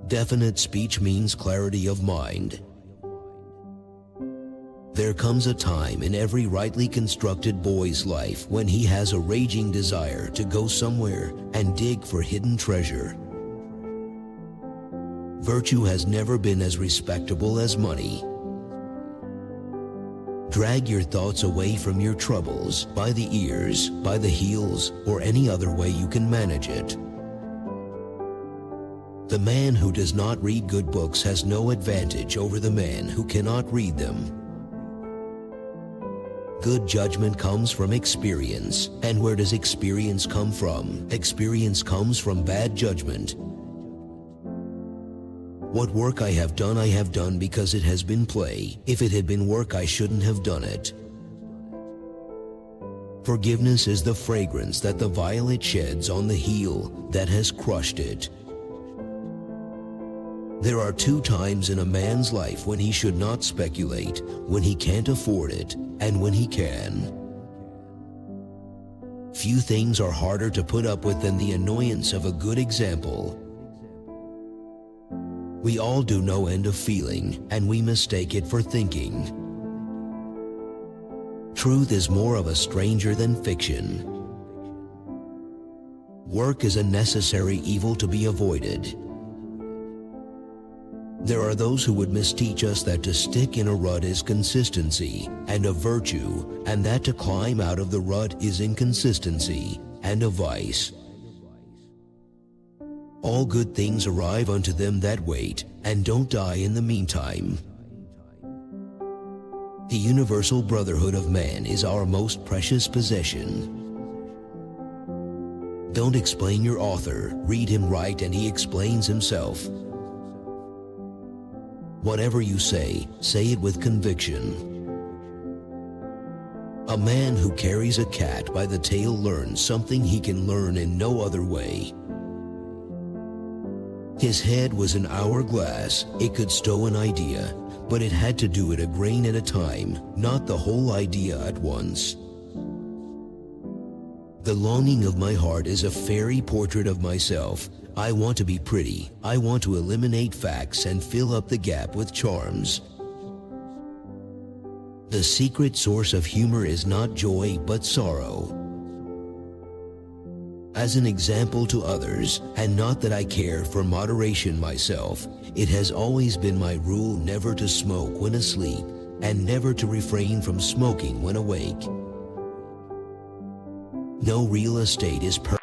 Definite speech means clarity of mind. There comes a time in every rightly constructed boy's life when he has a raging desire to go somewhere and dig for hidden treasure. Virtue has never been as respectable as money. Drag your thoughts away from your troubles by the ears, by the heels, or any other way you can manage it. The man who does not read good books has no advantage over the man who cannot read them. Good judgment comes from experience. And where does experience come from? Experience comes from bad judgment. What work I have done because it has been play. If it had been work, I shouldn't have done it. Forgiveness is the fragrance that the violet sheds on the heel that has crushed it. There are 2 times in a man's life when he should not speculate, when he can't afford it, and when he can. Few things are harder to put up with than the annoyance of a good example. We all do no end of feeling, and we mistake it for thinking. Truth is more of a stranger than fiction. Work is a necessary evil to be avoided. There are those who would misteach us that to stick in a rut is consistency and a virtue, and that to climb out of the rut is inconsistency and a vice. All good things arrive unto them that wait, and don't die in the meantime. The universal brotherhood of man is our most precious possession. Don't explain your author, read him write and he explains himself. Whatever you say it with conviction. A man who carries a cat by the tail learns something he can learn in no other way. His head was an hourglass. It could stow an idea, but it had to do it a grain at a time, not the whole idea at once. The longing of my heart is a fairy portrait of myself. I want to be pretty. I want to eliminate facts and fill up the gap with charms. The secret source of humor is not joy but sorrow. As an example to others, and not that I care for moderation myself, it has always been my rule never to smoke when asleep and never to refrain from smoking when awake. No real estate is perfect.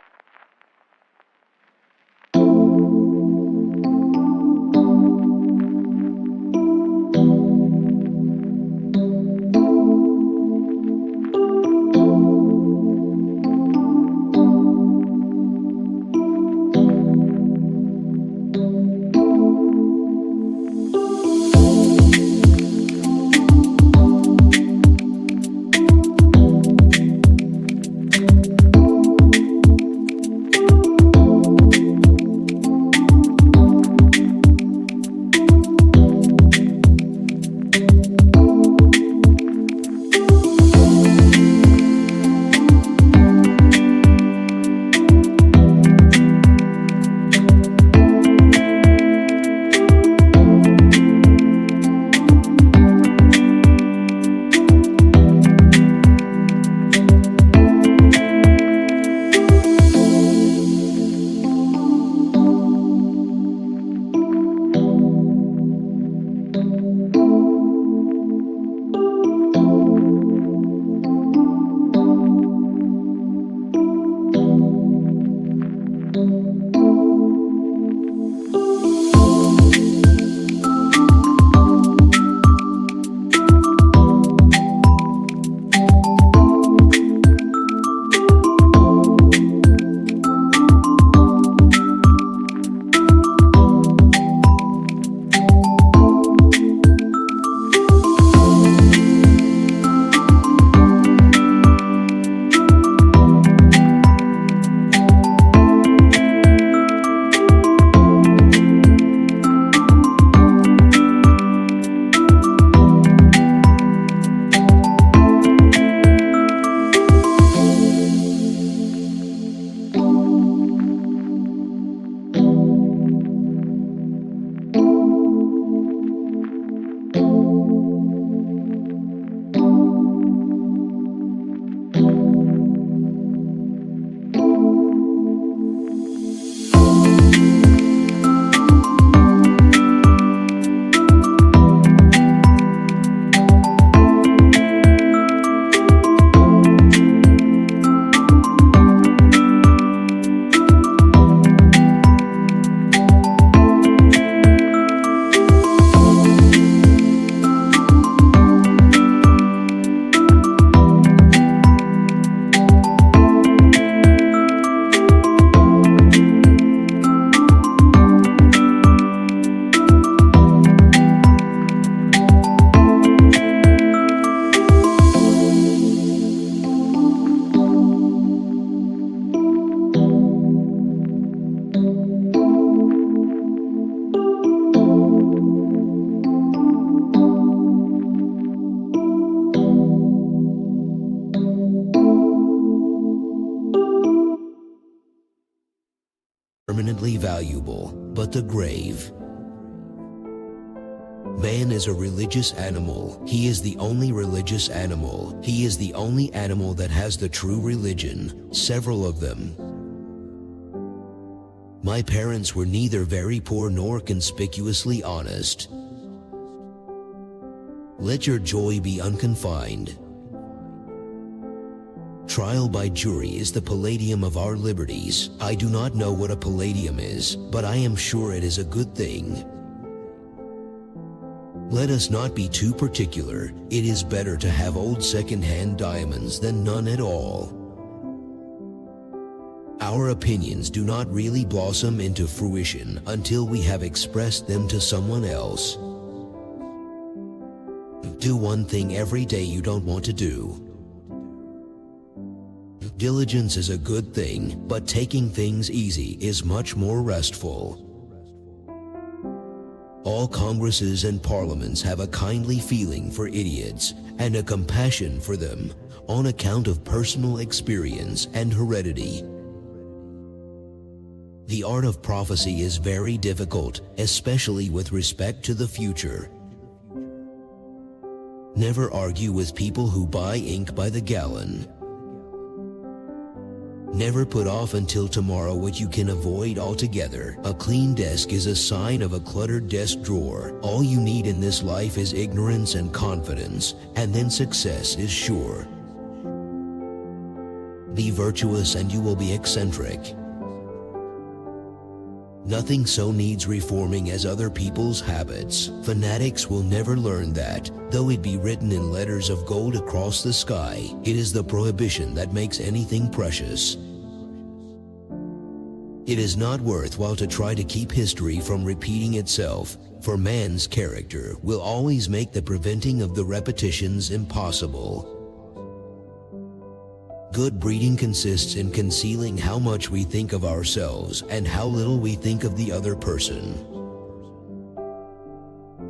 Permanently valuable, but the grave. Man is a religious animal. He is the only religious animal. He is the only animal that has the true religion, several of them. My parents were neither very poor nor conspicuously honest. Let your joy be unconfined. Trial by jury is the palladium of our liberties. I do not know what a palladium is, but I am sure it is a good thing. Let us not be too particular. It is better to have old second-hand diamonds than none at all. Our opinions do not really blossom into fruition until we have expressed them to someone else. Do one thing every day you don't want to do. Diligence is a good thing, but taking things easy is much more restful. All congresses and parliaments have a kindly feeling for idiots and a compassion for them on account of personal experience and heredity. The art of prophecy is very difficult, especially with respect to the future. Never argue with people who buy ink by the gallon. Never put off until tomorrow what you can avoid altogether. A clean desk is a sign of a cluttered desk drawer. All you need in this life is ignorance and confidence, and then success is sure. Be virtuous and you will be eccentric. Nothing so needs reforming as other people's habits. Fanatics will never learn that, though it be written in letters of gold across the sky. It is the prohibition that makes anything precious. It is not worthwhile to try to keep history from repeating itself, for man's character will always make the preventing of the repetitions impossible. Good breeding consists in concealing how much we think of ourselves and how little we think of the other person.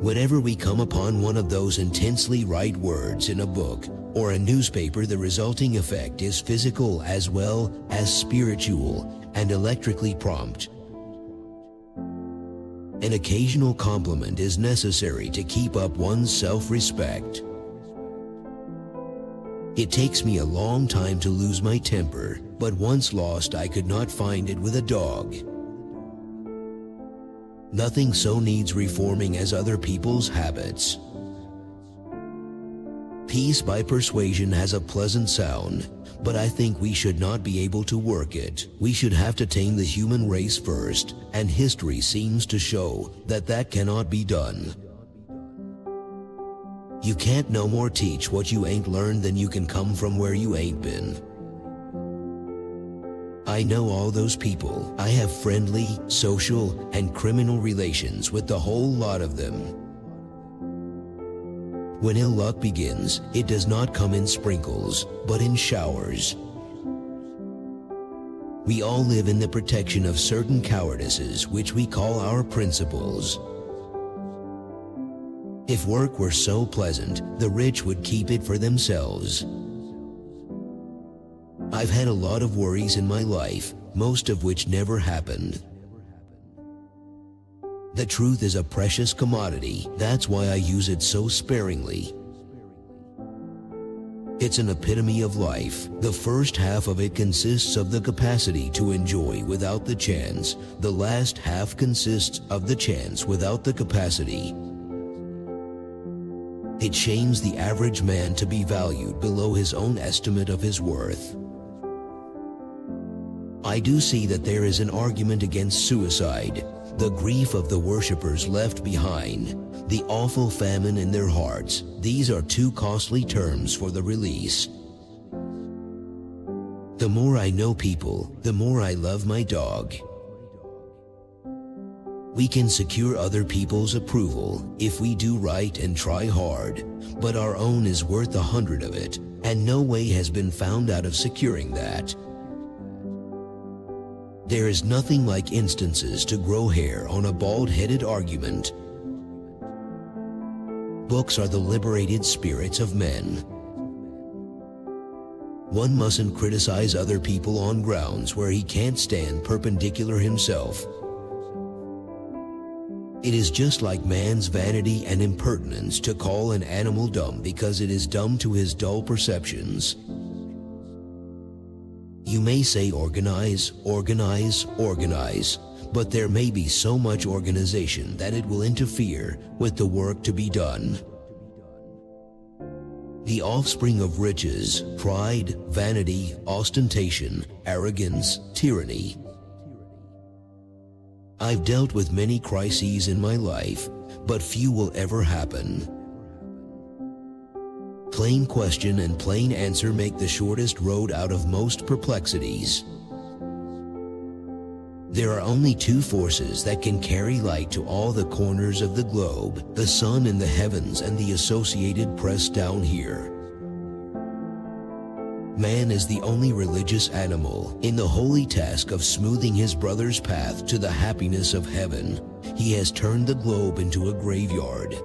Whenever we come upon one of those intensely right words in a book or a newspaper, the resulting effect is physical as well as spiritual and electrically prompt. An occasional compliment is necessary to keep up one's self-respect. It takes me a long time to lose my temper, but once lost I could not find it with a dog. Nothing so needs reforming as other people's habits. Peace by persuasion has a pleasant sound, but I think we should not be able to work it. We should have to tame the human race first, and history seems to show that that cannot be done. You can't no more teach what you ain't learned than you can come from where you ain't been. I know all those people. I have friendly, social, and criminal relations with the whole lot of them. When ill luck begins, it does not come in sprinkles, but in showers. We all live in the protection of certain cowardices which we call our principles. If work were so pleasant, the rich would keep it for themselves. I've had a lot of worries in my life, most of which never happened. The truth is a precious commodity. That's why I use it so sparingly. It's an epitome of life. The first half of it consists of the capacity to enjoy without the chance. The last half consists of the chance without the capacity. It shames the average man to be valued below his own estimate of his worth. I do see that there is an argument against suicide, the grief of the worshippers left behind, the awful famine in their hearts. These are two costly terms for the release. The more I know people, the more I love my dog. We can secure other people's approval if we do right and try hard, but our own is worth 100 of it, and no way has been found out of securing that. There is nothing like instances to grow hair on a bald-headed argument. Books are the liberated spirits of men. One mustn't criticize other people on grounds where he can't stand perpendicular himself. It is just like man's vanity and impertinence to call an animal dumb because it is dumb to his dull perceptions. You may say organize, organize, organize, but there may be so much organization that it will interfere with the work to be done. The offspring of riches, pride, vanity, ostentation, arrogance, tyranny. I've dealt with many crises in my life, but few will ever happen. Plain question and plain answer make the shortest road out of most perplexities. There are only two forces that can carry light to all the corners of the globe, the sun in the heavens and the associated press down here. Man is the only religious animal in the holy task of smoothing his brother's path to the happiness of heaven. He has turned the globe into a graveyard.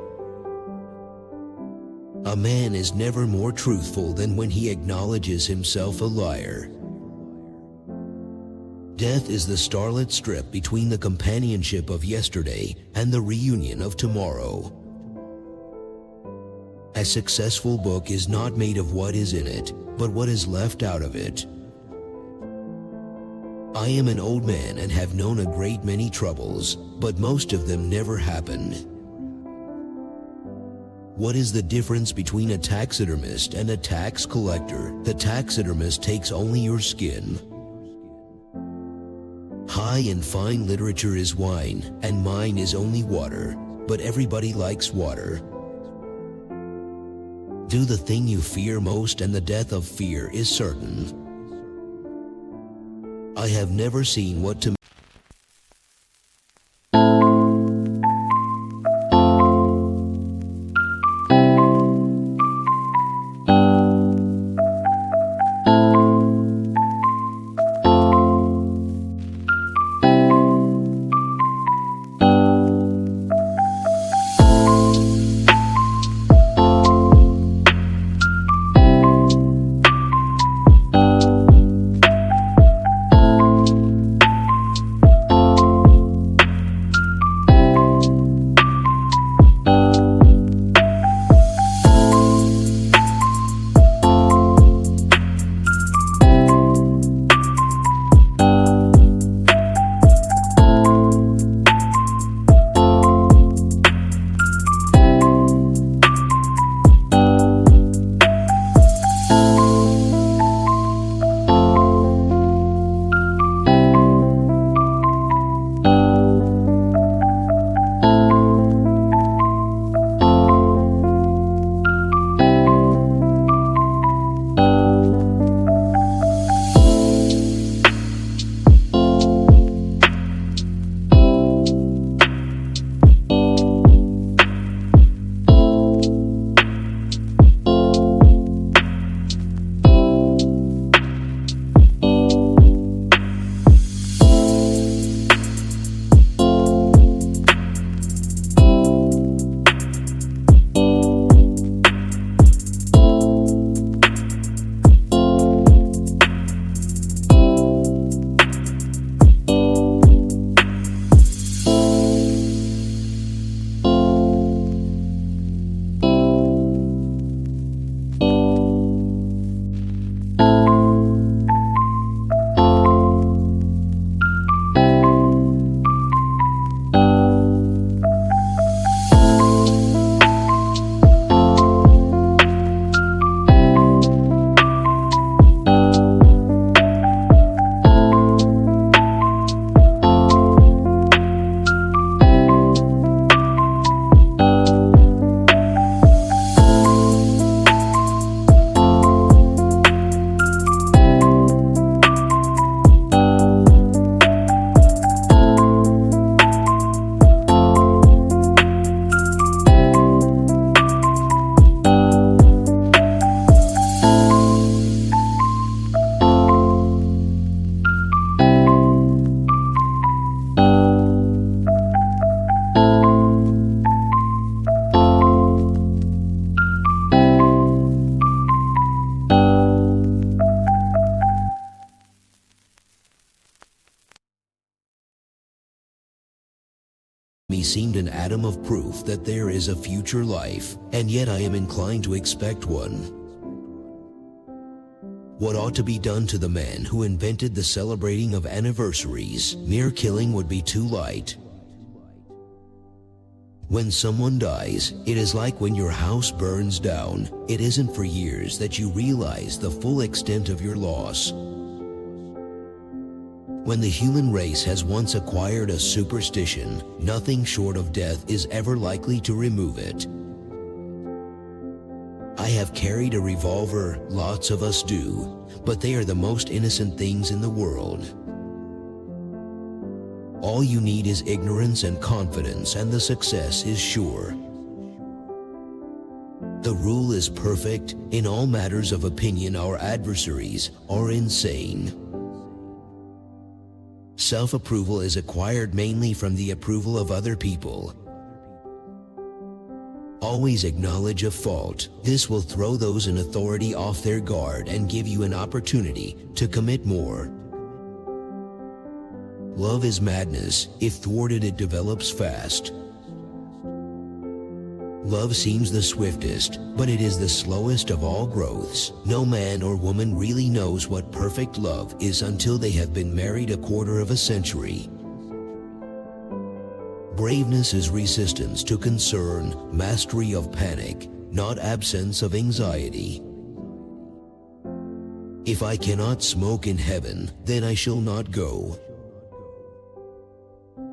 A man is never more truthful than when he acknowledges himself a liar. Death is the starlit strip between the companionship of yesterday and the reunion of tomorrow. A successful book is not made of what is in it, but what is left out of it. I am an old man and have known a great many troubles, but most of them never happened. What is the difference between a taxidermist and a tax collector? The taxidermist takes only your skin. High and fine literature is wine, and mine is only water, but everybody likes water. Do the thing you fear most and the death of fear is certain. I have never seen what to me seemed an atom of proof that there is a future life, and yet I am inclined to expect one. What ought to be done to the man who invented the celebrating of anniversaries? Mere killing would be too light. When someone dies, it is like when your house burns down. It isn't for years that you realize the full extent of your loss. When the human race has once acquired a superstition, nothing short of death is ever likely to remove it. I have carried a revolver, lots of us do, but they are the most innocent things in the world. All you need is ignorance and confidence, and the success is sure. The rule is perfect. In all matters of opinion, our adversaries are insane. Self-approval is acquired mainly from the approval of other people. Always acknowledge a fault. This will throw those in authority off their guard and give you an opportunity to commit more. Love is madness. If thwarted, it develops fast. Love seems the swiftest, but it is the slowest of all growths. No man or woman really knows what perfect love is until they have been married a quarter of a century. Braveness is resistance to concern, mastery of panic, not absence of anxiety. If I cannot smoke in heaven, then I shall not go.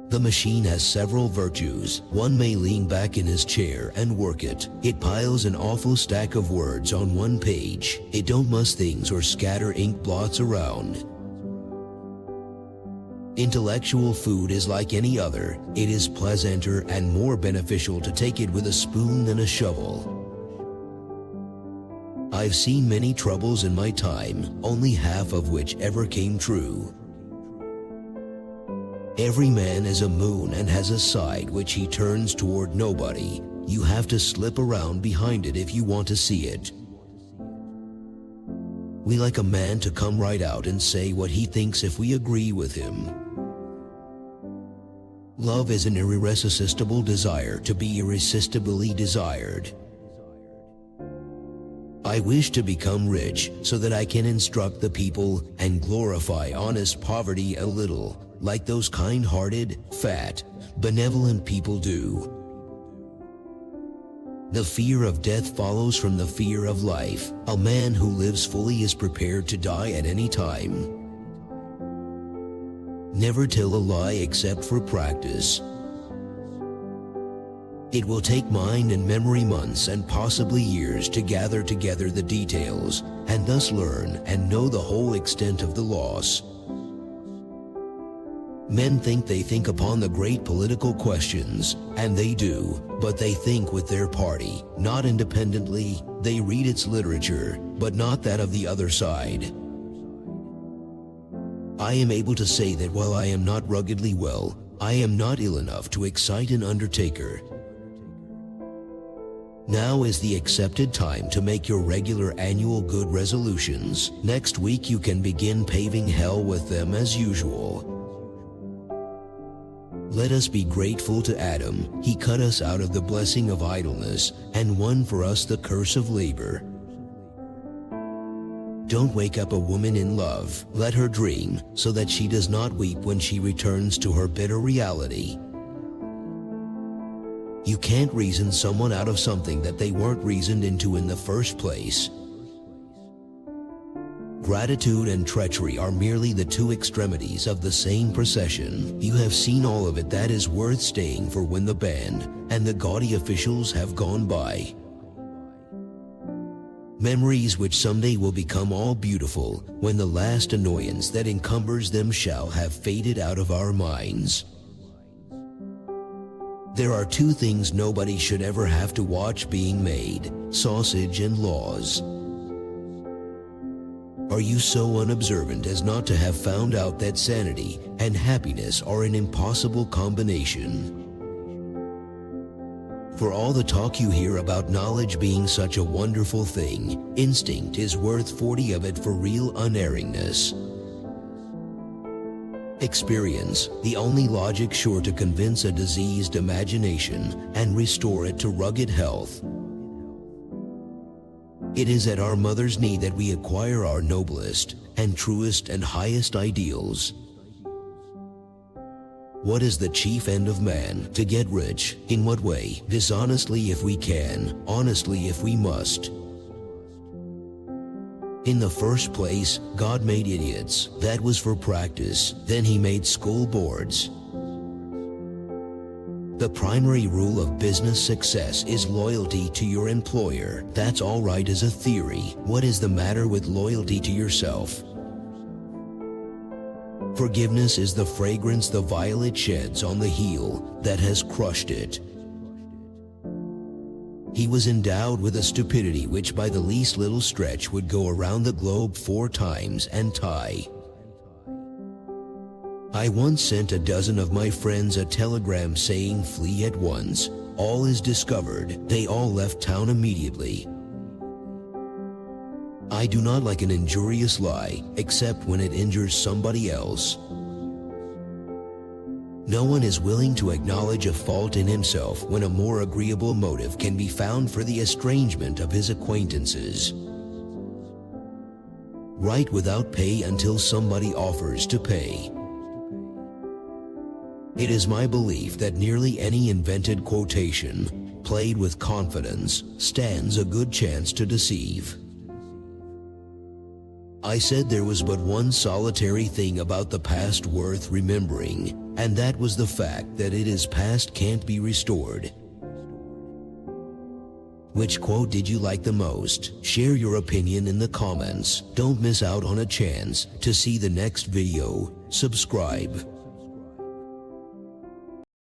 The machine has several virtues. One may lean back in his chair and work it. It piles an awful stack of words on one page. It don't muss things or scatter ink blots around. Intellectual food is like any other. It is pleasanter and more beneficial to take it with a spoon than a shovel. I've seen many troubles in my time, only half of which ever came true. Every man is a moon and has a side which he turns toward nobody. You have to slip around behind it if you want to see it. We like a man to come right out and say what he thinks if we agree with him. Love is an irresistible desire to be irresistibly desired. I wish to become rich so that I can instruct the people and glorify honest poverty a little, like those kind-hearted, fat, benevolent people do. The fear of death follows from the fear of life. A man who lives fully is prepared to die at any time. Never tell a lie except for practice. It will take mind and memory months and possibly years to gather together the details and thus learn and know the whole extent of the loss. Men think they think upon the great political questions, and they do, but they think with their party, not independently. They read its literature, but not that of the other side. I am able to say that while I am not ruggedly well, I am not ill enough to excite an undertaker. Now is the accepted time to make your regular annual good resolutions. Next week you can begin paving hell with them as usual. Let us be grateful to Adam. He cut us out of the blessing of idleness and won for us the curse of labor. Don't wake up a woman in love. Let her dream so that she does not weep when she returns to her bitter reality. You can't reason someone out of something that they weren't reasoned into in the first place. Gratitude and treachery are merely the two extremities of the same procession. You have seen all of it that is worth staying for when the band and the gaudy officials have gone by. Memories which someday will become all beautiful when the last annoyance that encumbers them shall have faded out of our minds. There are two things nobody should ever have to watch being made: sausage and laws. Are you so unobservant as not to have found out that sanity and happiness are an impossible combination? For all the talk you hear about knowledge being such a wonderful thing, instinct is worth 40 of it for real unerringness. Experience, the only logic sure to convince a diseased imagination and restore it to rugged health. It is at our mother's knee that we acquire our noblest and truest and highest ideals. What is the chief end of man? To get rich. In what way? Dishonestly if we can, honestly if we must. In the first place, God made idiots. That was for practice. Then he made school boards. The primary rule of business success is loyalty to your employer. That's all right as a theory. What is the matter with loyalty to yourself? Forgiveness is the fragrance the violet sheds on the heel that has crushed it. He was endowed with a stupidity which by the least little stretch would go around the globe 4 times and tie. I once sent a dozen of my friends a telegram saying, "Flee at once. All is discovered." They all left town immediately. I do not like an injurious lie, except when it injures somebody else. No one is willing to acknowledge a fault in himself when a more agreeable motive can be found for the estrangement of his acquaintances. Write without pay until somebody offers to pay. It is my belief that nearly any invented quotation, played with confidence, stands a good chance to deceive. I said there was but one solitary thing about the past worth remembering, and that was the fact that it is past can't be restored. Which quote did you like the most? Share your opinion in the comments. Don't miss out on a chance to see the next video. Subscribe.